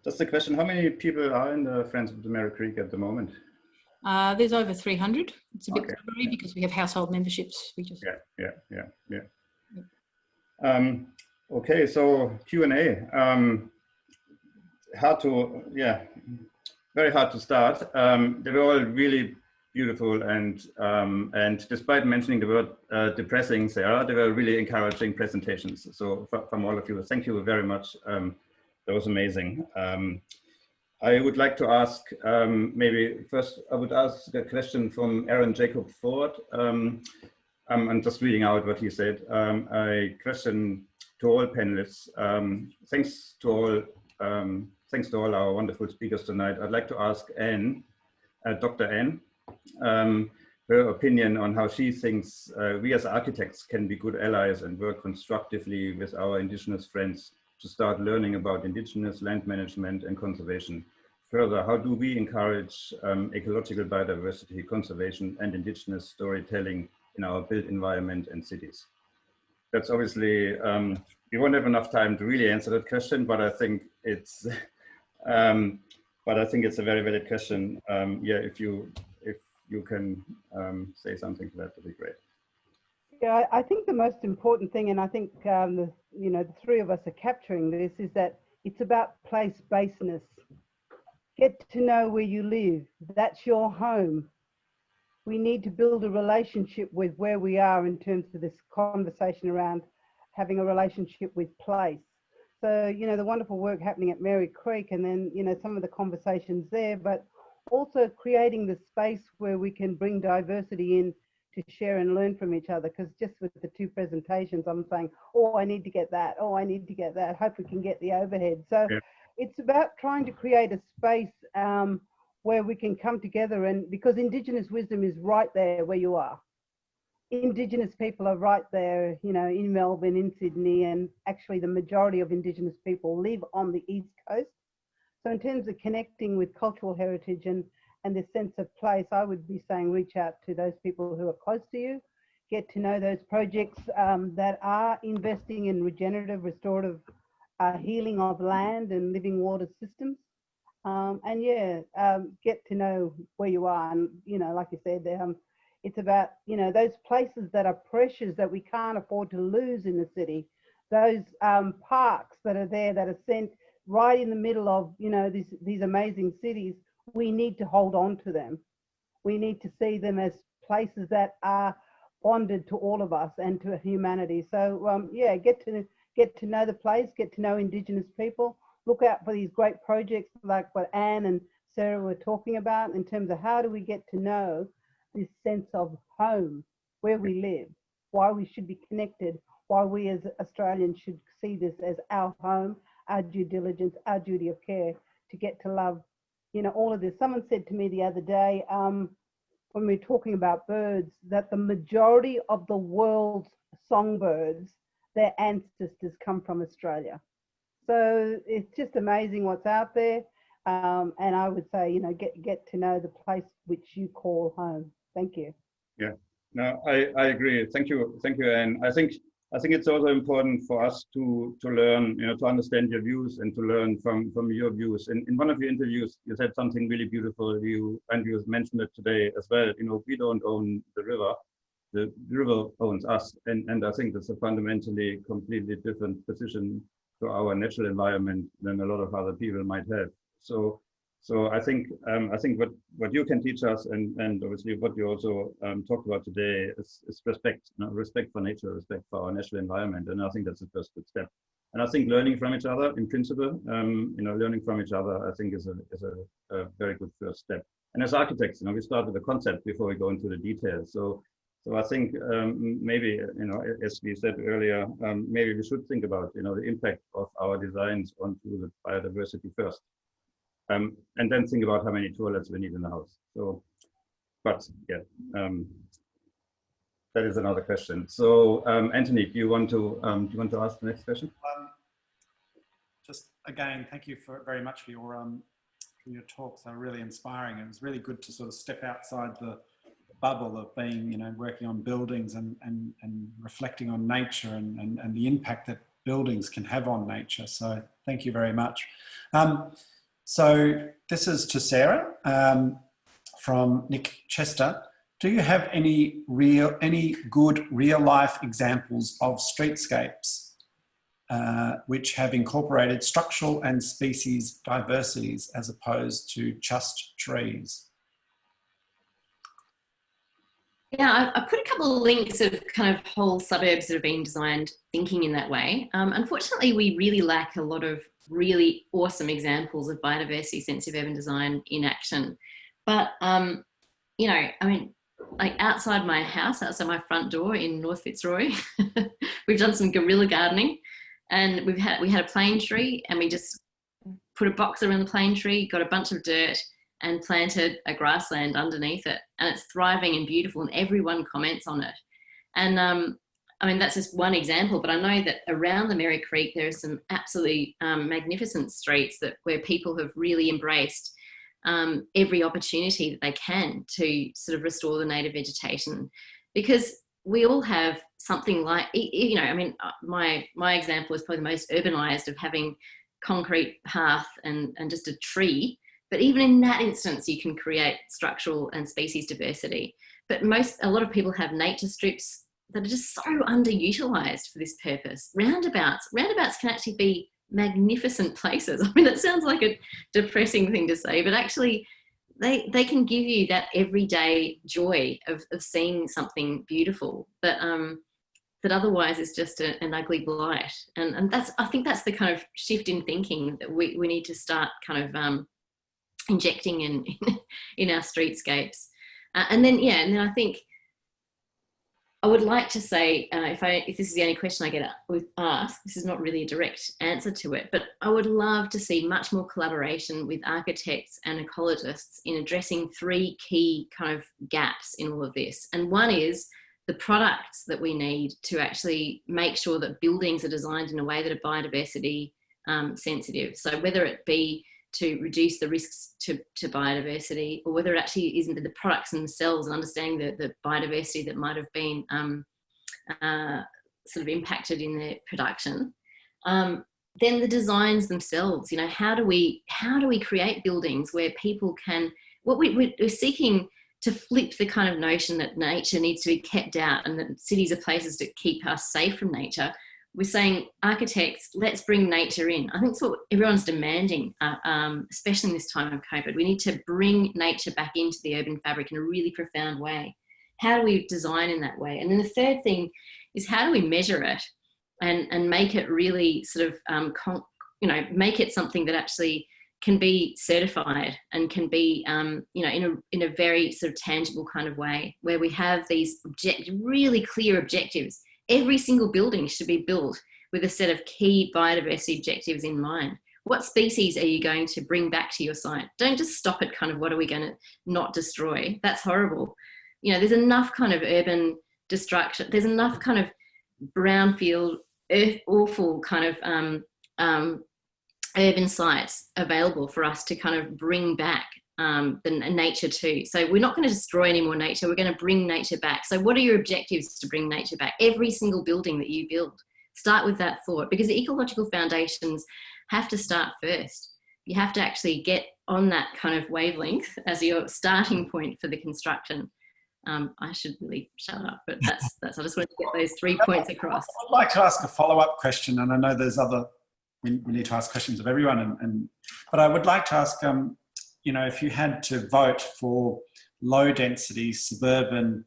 Just a question: how many people are in the Friends of the Merry Creek at the moment? There's over 300. It's a bit blurry because we have household memberships. Yeah. Okay, so Q&A. Very hard to start. They were all really beautiful, and despite mentioning the word depressing, Sarah, they were really encouraging presentations. So from all of you, thank you very much. That was amazing. I would like to ask, maybe first I would ask a question from Aaron Jacob Ford. I'm just reading out what he said. A question to all panelists. Thanks to all our wonderful speakers tonight. I'd like to ask Anne, Dr. Anne, her opinion on how she thinks we as architects can be good allies and work constructively with our Indigenous friends to start learning about Indigenous land management and conservation. Further, how do we encourage ecological biodiversity, conservation, and Indigenous storytelling in our built environment and cities? That's obviously, we won't have enough time to really answer that question, but I think it's, a very valid question. If you can say something to that, would be great. Yeah, I think the most important thing, and I think the three of us are capturing this, is that it's about place-basedness. Get to know where you live. That's your home. We need to build a relationship with where we are in terms of this conversation around having a relationship with place. So, the wonderful work happening at Merry Creek, and then, some of the conversations there, but also creating the space where we can bring diversity in to share and learn from each other. Because just with the two presentations, I'm saying, oh, I need to get that. Oh, I need to get that. Hope we can get the overhead. So it's about trying to create a space where we can come together, and because Indigenous wisdom is right there where you are. Indigenous people are right there, you know, in Melbourne, in Sydney, and actually the majority of Indigenous people live on the East Coast. So in terms of connecting with cultural heritage and the sense of place, I would be saying reach out to those people who are close to you, get to know those projects that are investing in regenerative, restorative healing of land and living water systems. And yeah, get to know where you are. And, you know, like you said, it's about, you know, those places that are precious that we can't afford to lose in the city. Those parks that are there that are sent right in the middle of, you know, these amazing cities, we need to hold on to them. We need to see them as places that are bonded to all of us and to humanity. So yeah, get to know the place, get to know Indigenous people, look out for these great projects like what Anne and Sarah were talking about in terms of how do we get to know this sense of home, where we live, why we should be connected, why we as Australians should see this as our home, our due diligence, our duty of care to get to love, you know, all of this. Someone said to me the other day, when we were talking about birds, that the majority of the world's songbirds, their ancestors come from Australia. So it's just amazing what's out there. And I would say, you know, get to know the place which you call home. Thank you. Yeah, no, I agree. Thank you, Anne. I think it's also important for us to learn, you know, to understand your views and to learn from your views. In one of your interviews, you said something really beautiful. You mentioned it today as well. You know, we don't own the river. The river owns us, and I think that's a fundamentally completely different position to our natural environment than a lot of other people might have. So I think what you can teach us, and obviously what you also talked about today is respect, you know, respect for nature, respect for our natural environment, and I think that's the first good step. And I think learning from each other, in principle, you know, learning from each other, I think is a very good first step. And as architects, you know, we start with the concept before we go into the details. So I think maybe, you know, as we said earlier, maybe we should think about, you know, the impact of our designs onto the biodiversity first. And then think about how many toilets we need in the house. So, but yeah, that is another question. So, Anthony, do you want to ask the next question? Just again, thank you very much for your talks. They're really inspiring. It was really good to sort of step outside the bubble of being, you know, working on buildings and reflecting on nature and the impact that buildings can have on nature. So, thank you very much. So this is to Sarah from Nick Chester. Do you have any good real life examples of streetscapes which have incorporated structural and species diversities as opposed to just trees? Yeah, I put a couple of links of kind of whole suburbs that have been designed thinking in that way. Unfortunately, we really lack a lot of really awesome examples of biodiversity sensitive urban design in action. But, you know, I mean, like outside my house, outside my front door in North Fitzroy, we've done some guerrilla gardening, and we had a plane tree, and we just put a box around the plane tree, got a bunch of dirt, and planted a grassland underneath it, and it's thriving and beautiful, and everyone comments on it. And I mean, that's just one example, but I know that around the Merri Creek, there are some absolutely magnificent streets where people have really embraced every opportunity that they can to sort of restore the native vegetation, because we all have something like, you know, I mean, my example is probably the most urbanized of having concrete path and just a tree. But even in that instance, you can create structural and species diversity. But a lot of people have nature strips that are just so underutilized for this purpose. Roundabouts can actually be magnificent places. I mean, that sounds like a depressing thing to say, but actually they can give you that everyday joy of seeing something beautiful that otherwise is just an ugly blight. And I think that's the kind of shift in thinking that we need to start kind of injecting in our streetscapes. And then I think I would like to say, if this is the only question I get asked, this is not really a direct answer to it, but I would love to see much more collaboration with architects and ecologists in addressing 3 key kind of gaps in all of this. And one is the products that we need to actually make sure that buildings are designed in a way that are biodiversity sensitive. So whether it be to reduce the risks to biodiversity, or whether it actually isn't the products themselves and understanding the biodiversity that might have been sort of impacted in their production. Then the designs themselves, you know, how do we create buildings where people can, we're seeking to flip the kind of notion that nature needs to be kept out and that cities are places to keep us safe from nature. We're saying, architects, let's bring nature in. I think it's what everyone's demanding, especially in this time of COVID. We need to bring nature back into the urban fabric in a really profound way. How do we design in that way? And then the third thing is, how do we measure it and make it really sort of, make it something that actually can be certified and can be, in a very sort of tangible kind of way, where we have these really clear objectives. Every single building should be built with a set of key biodiversity objectives in mind. What species are you going to bring back to your site? Don't just stop at kind of, what are we going to not destroy? That's horrible. You know, there's enough kind of urban destruction. There's enough kind of brownfield, awful kind of urban sites available for us to kind of bring back the nature too. So we're not going to destroy any more nature. We're going to bring nature back. So what are your objectives to bring nature back? Every single building that you build, start with that thought, because the ecological foundations have to start first. You have to actually get on that kind of wavelength as your starting point for the construction. I should really shut up, but that's I just wanted to get those 3 points across. I'd like to ask a follow-up question, and I know there's other, we need to ask questions of everyone, but I would like to ask, you know, if you had to vote for low density suburban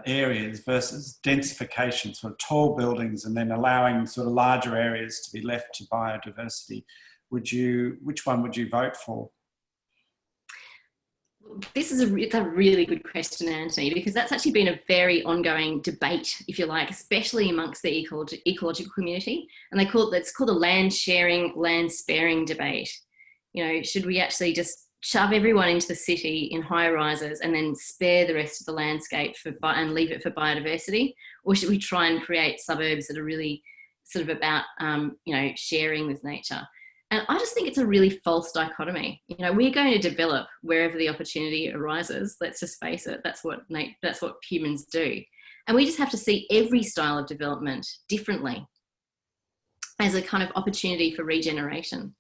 areas versus densification, sort of tall buildings, and then allowing sort of larger areas to be left to biodiversity, which one would you vote for? This is a really good question, Anthony, because that's actually been a very ongoing debate, if you like, especially amongst the ecological community. And it's called a land sharing, land sparing debate. You know, should we actually just shove everyone into the city in high rises and then spare the rest of the landscape and leave it for biodiversity? Or should we try and create suburbs that are really sort of about, sharing with nature? And I just think it's a really false dichotomy. You know, we're going to develop wherever the opportunity arises. Let's just face it. That's what humans do. And we just have to see every style of development differently as a kind of opportunity for regeneration.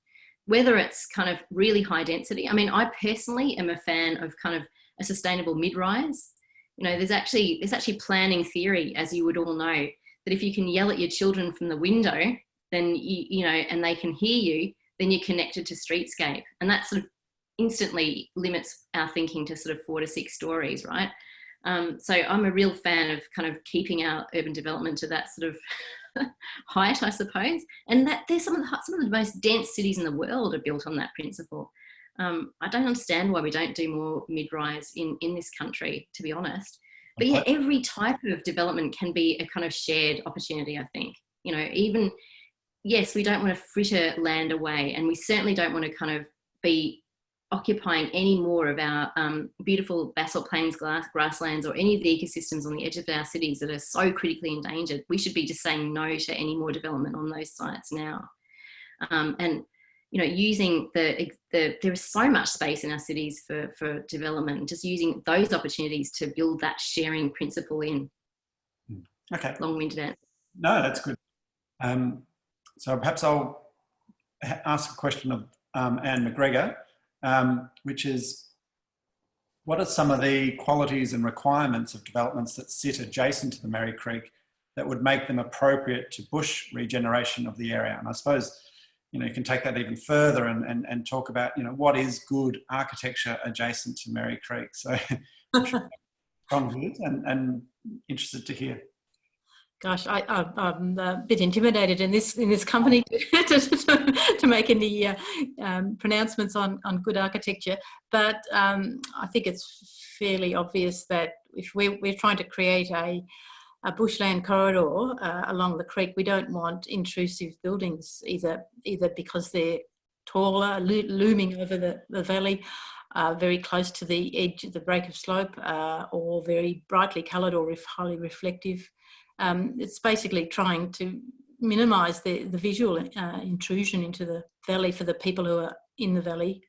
Whether it's kind of really high density. I mean, I personally am a fan of kind of a sustainable mid-rise. You know, there's actually planning theory, as you would all know, that if you can yell at your children from the window, then and they can hear you, then you're connected to streetscape. And that sort of instantly limits our thinking to sort of 4 to 6 stories, right? So I'm a real fan of kind of keeping our urban development to that sort of height, I suppose. And that there's some of the most dense cities in the world are built on that principle. I don't understand why we don't do more mid-rise in this country, to be honest. But yeah, every type of development can be a kind of shared opportunity, I think. You know, even, yes, we don't want to fritter land away, and we certainly don't want to kind of be occupying any more of our beautiful basalt plains grasslands or any of the ecosystems on the edge of our cities that are so critically endangered. We should be just saying no to any more development on those sites now. And, you know, using there is so much space in our cities for development, just using those opportunities to build that sharing principle in. Okay. Long-winded answer. No, that's good. So perhaps I'll ask a question of Anne McGregor, which is, what are some of the qualities and requirements of developments that sit adjacent to the Merri Creek that would make them appropriate to bush regeneration of the area? And I suppose, you know, you can take that even further and talk about, you know, what is good architecture adjacent to Merri Creek? So I'm sure strong views and interested to hear. Gosh, I'm a bit intimidated in this company to make any pronouncements on good architecture, but I think it's fairly obvious that if we're trying to create a bushland corridor along the creek, we don't want intrusive buildings, either because they're taller, looming over the valley, very close to the edge of the break of slope, or very brightly coloured or highly reflective. It's basically trying to minimise the visual intrusion into the valley for the people who are in the valley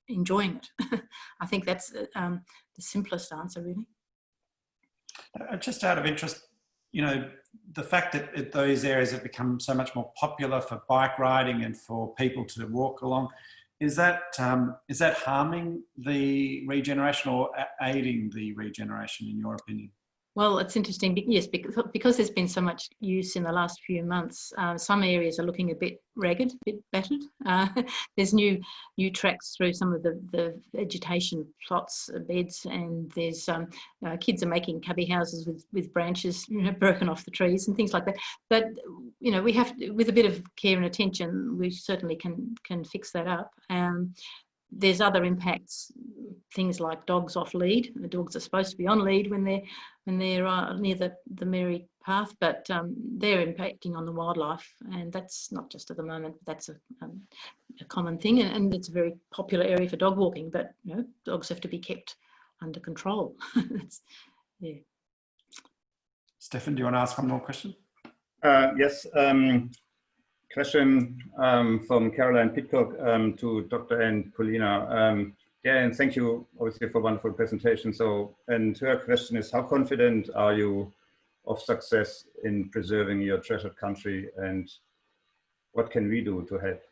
enjoying it. I think that's the simplest answer, really. Just out of interest, you know, the fact that those areas have become so much more popular for bike riding and for people to walk along, is that harming the regeneration or aiding the regeneration, in your opinion? Well, it's interesting, yes, because there's been so much use in the last few months. Some areas are looking a bit ragged, a bit battered. There's new tracks through some of the vegetation plots, beds, and there's kids are making cubby houses with branches, you know, broken off the trees and things like that. But you know, we have to, with a bit of care and attention, we certainly can fix that up. There's other impacts, things like dogs off lead. The dogs are supposed to be on lead when they're near the Mary path, but they're impacting on the wildlife, and that's not just at the moment. That's a common thing, and it's a very popular area for dog walking. But you know, dogs have to be kept under control. Yeah. Stefan, do you want to ask one more question? Yes. Question from Caroline Pitcock to Dr. and Paulina. Yeah, and thank you obviously for a wonderful presentation. So, and her question is, how confident are you of success in preserving your treasured country, and what can we do to help?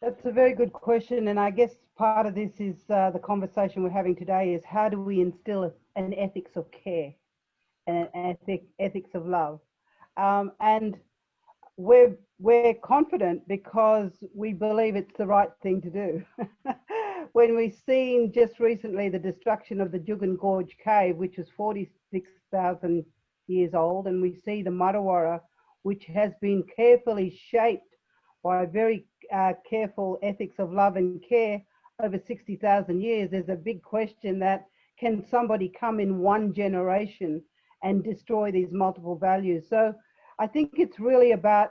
That's a very good question, and I guess part of this is the conversation we're having today is how do we instill an ethics of care and an ethics of love. And we're confident because we believe it's the right thing to do. When we've seen just recently the destruction of the Juukan Gorge Cave, which was 46,000 years old, and we see the Marrawara, which has been carefully shaped by very careful ethics of love and care over 60,000 years, there's a big question that can somebody come in one generation and destroy these multiple values? So I think it's really about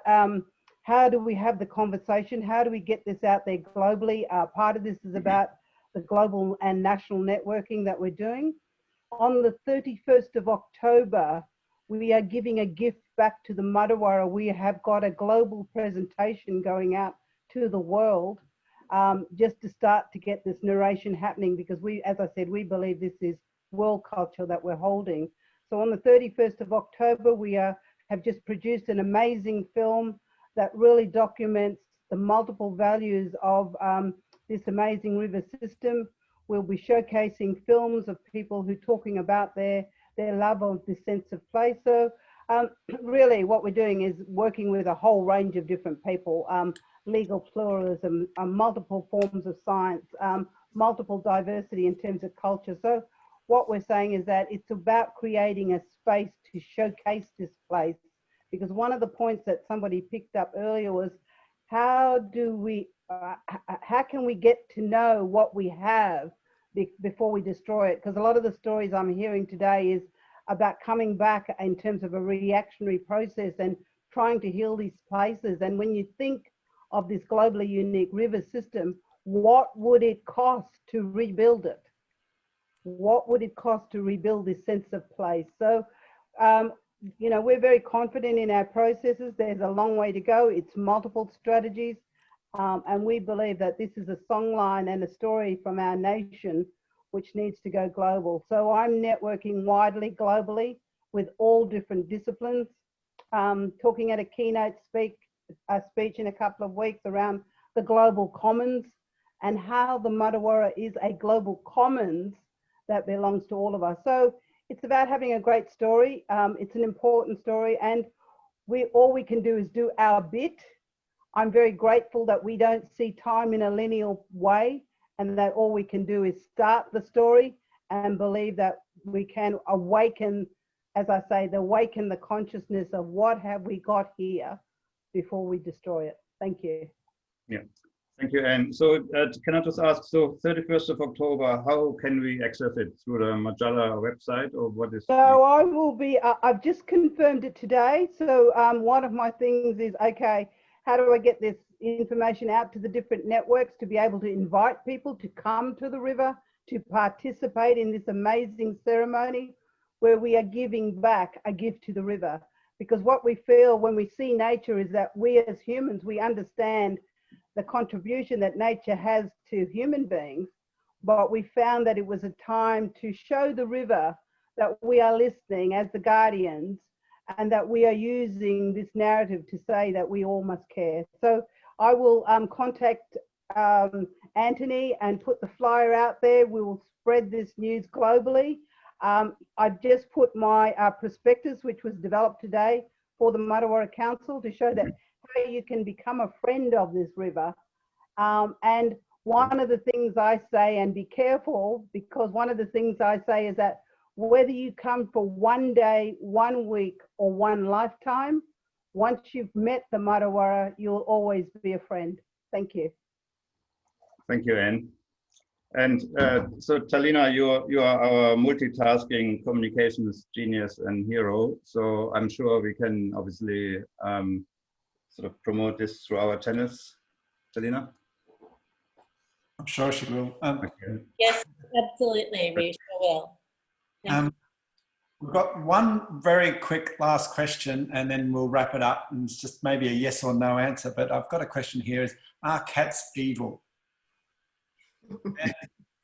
how do we have the conversation? How do we get this out there globally? Part of this is about the global and national networking that we're doing. On the 31st of October, we are giving a gift back to the Marrawara. We have got a global presentation going out to the world just to start to get this narration happening, because we, as I said, we believe this is world culture that we're holding. So on the 31st of October, we have just produced an amazing film that really documents the multiple values of this amazing river system. We'll be showcasing films of people who are talking about their love of this sense of place. So really what we're doing is working with a whole range of different people, legal pluralism, multiple forms of science, multiple diversity in terms of culture. So what we're saying is that it's about creating a space to showcase this place, because one of the points that somebody picked up earlier was how can we get to know what we have before we destroy it? Because a lot of the stories I'm hearing today is about coming back in terms of a reactionary process and trying to heal these places. And when you think of this globally unique river system, what would it cost to rebuild it? What would it cost to rebuild this sense of place? So, you know, we're very confident in our processes. There's a long way to go. It's multiple strategies. And we believe that this is a songline and a story from our nation which needs to go global. So I'm networking widely globally with all different disciplines, talking at a keynote speech in a couple of weeks around the global commons and how the Marrawara is a global commons that belongs to all of us. So it's about having a great story. It's an important story, and all we can do is do our bit. I'm very grateful that we don't see time in a linear way, and that all we can do is start the story and believe that we can awaken as I say, to awaken the consciousness of what have we got here before we destroy it. Thank you. Yeah, thank you, Anne. So can I just ask, so 31st of October, how can we access it? Through the Majala website, or what is? So I will be, I've just confirmed it today. So one of my things is, okay, how do I get this information out to the different networks to be able to invite people to come to the river, to participate in this amazing ceremony where we are giving back a gift to the river. Because what we feel when we see nature is that we as humans, we understand the contribution that nature has to human beings, but we found that it was a time to show the river that we are listening as the guardians, and that we are using this narrative to say that we all must care. So I will contact Anthony and put the flyer out there. We will spread this news globally. I've just put my prospectus, which was developed today for the Matawarra Council, to show that how you can become a friend of this river. And one of the things I say, and be careful, because one of the things I say is that whether you come for 1 day, 1 week, or 1 lifetime, once you've met the Matawarra, you'll always be a friend. Thank you. Thank you, Anne. And so Talina, you are our multitasking communications genius and hero. So I'm sure we can obviously sort of promote this through our channels. Talina? I'm sure she will. Okay. Yes, absolutely, we sure will. We've got one very quick last question and then we'll wrap it up, and it's just maybe a yes or no answer, but I've got a question here is, are cats evil?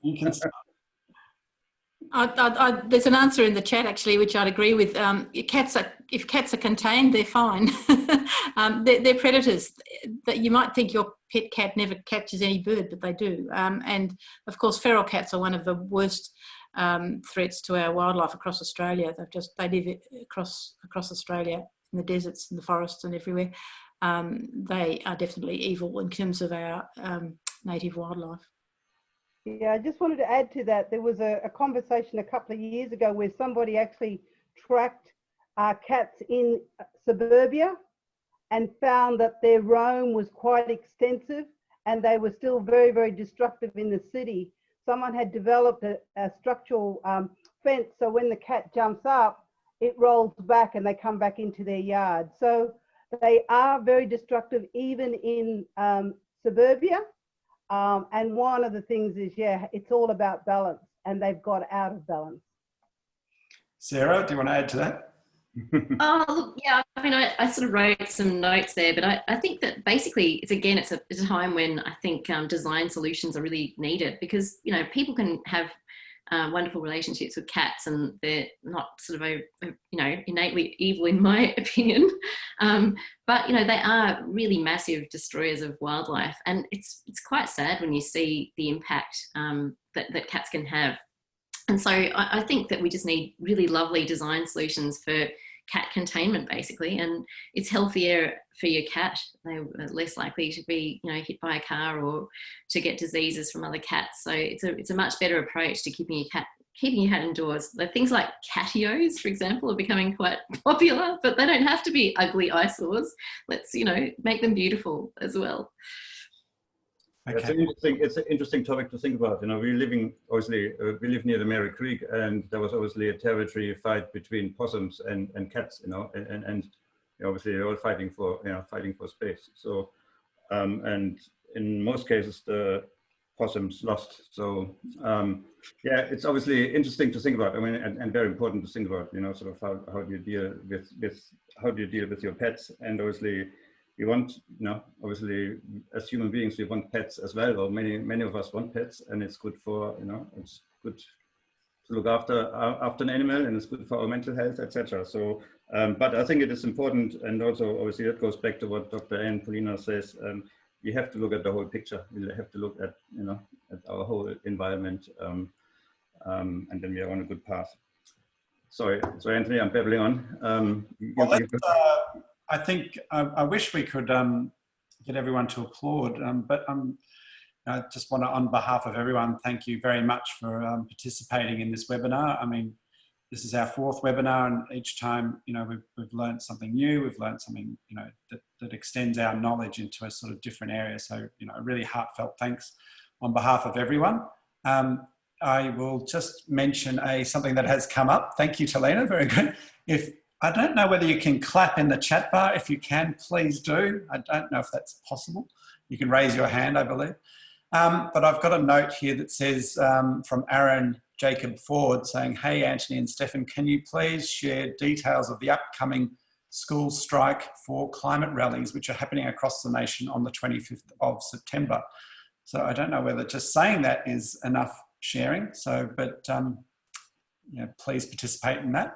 You can start. There's an answer in the chat actually, which I'd agree with. If cats are contained, they're fine. They're predators. That you might think your pet cat never catches any bird, but they do. And of course, feral cats are one of the worst threats to our wildlife across Australia. They live across Australia in the deserts and the forests and everywhere. They are definitely evil in terms of our native wildlife. Yeah, I just wanted to add to that. There was a conversation a couple of years ago where somebody actually tracked cats in suburbia and found that their roam was quite extensive and they were still very, very destructive in the city. Someone had developed a structural fence, so when the cat jumps up, it rolls back and they come back into their yard. So they are very destructive even in suburbia. And one of the things is, yeah, it's all about balance, and they've got out of balance. Sarah, do you want to add to that? Oh, look, yeah, I mean, I sort of wrote some notes there, but I think that basically it's a time when I think design solutions are really needed, because, you know, people can have wonderful relationships with cats and they're not sort of, you know, innately evil in my opinion. But, you know, they are really massive destroyers of wildlife, and it's quite sad when you see the impact that cats can have. And so I think that we just need really lovely design solutions for cat containment, basically, and it's healthier for your cat. They're less likely to be, you know, hit by a car or to get diseases from other cats. So it's a much better approach to keeping your cat indoors. The things like catios, for example, are becoming quite popular, but they don't have to be ugly eyesores. Let's, you know, make them beautiful as well. Okay. It's an interesting topic to think about. You know, we live near the Mary Creek, and there was obviously a territory fight between possums and cats. You know, and obviously they're all fighting for space. So, and in most cases the possums lost. So, yeah, it's obviously interesting to think about. I mean, and very important to think about. You know, sort of how do you deal with your pets, and obviously. We want, you know, obviously as human beings, we want pets as well, or many of us want pets, and it's good for, you know, it's good to look after an animal, and it's good for our mental health, etc. So, but I think it is important, and also obviously that goes back to what Dr. Anne Polina says. We have to look at the whole picture. We have to look at, you know, at our whole environment, and then we are on a good path. Sorry, Anthony, I'm babbling on. I think I wish we could get everyone to applaud, but I just want to, on behalf of everyone, thank you very much for participating in this webinar. I mean, this is our 4th webinar, and each time, you know, we've learned something new. We've learned something, you know, that extends our knowledge into a sort of different area. So, you know, a really heartfelt thanks on behalf of everyone. I will just mention something that has come up. Thank you, Talina. Very good. I don't know whether you can clap in the chat bar. If you can, please do. I don't know if that's possible. You can raise your hand, I believe. But I've got a note here that says from Aaron Jacob Ford saying, hey, Anthony and Stefan, can you please share details of the upcoming school strike for climate rallies, which are happening across the nation on the 25th of September. So I don't know whether just saying that is enough sharing. So, but you know, please participate in that.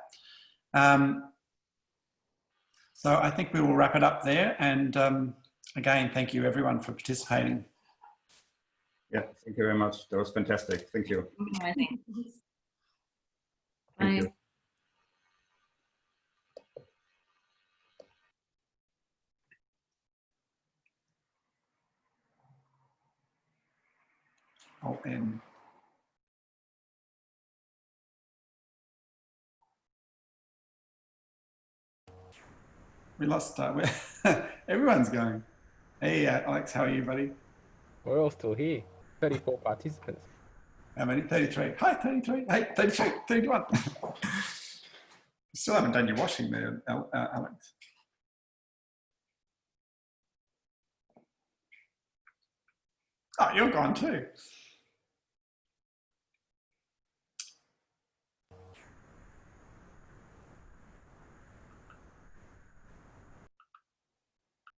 So I think we will wrap it up there. And again, thank you everyone for participating. Yeah, thank you very much. That was fantastic. Thank you. Amazing. Thank you. I'll end. We lost, everyone's going. Hey, Alex, how are you, buddy? We're all still here. 34 participants. How many? 33. Hi, 33. Hey, 32, 31. You still haven't done your washing there, Alex. Oh, you're gone too.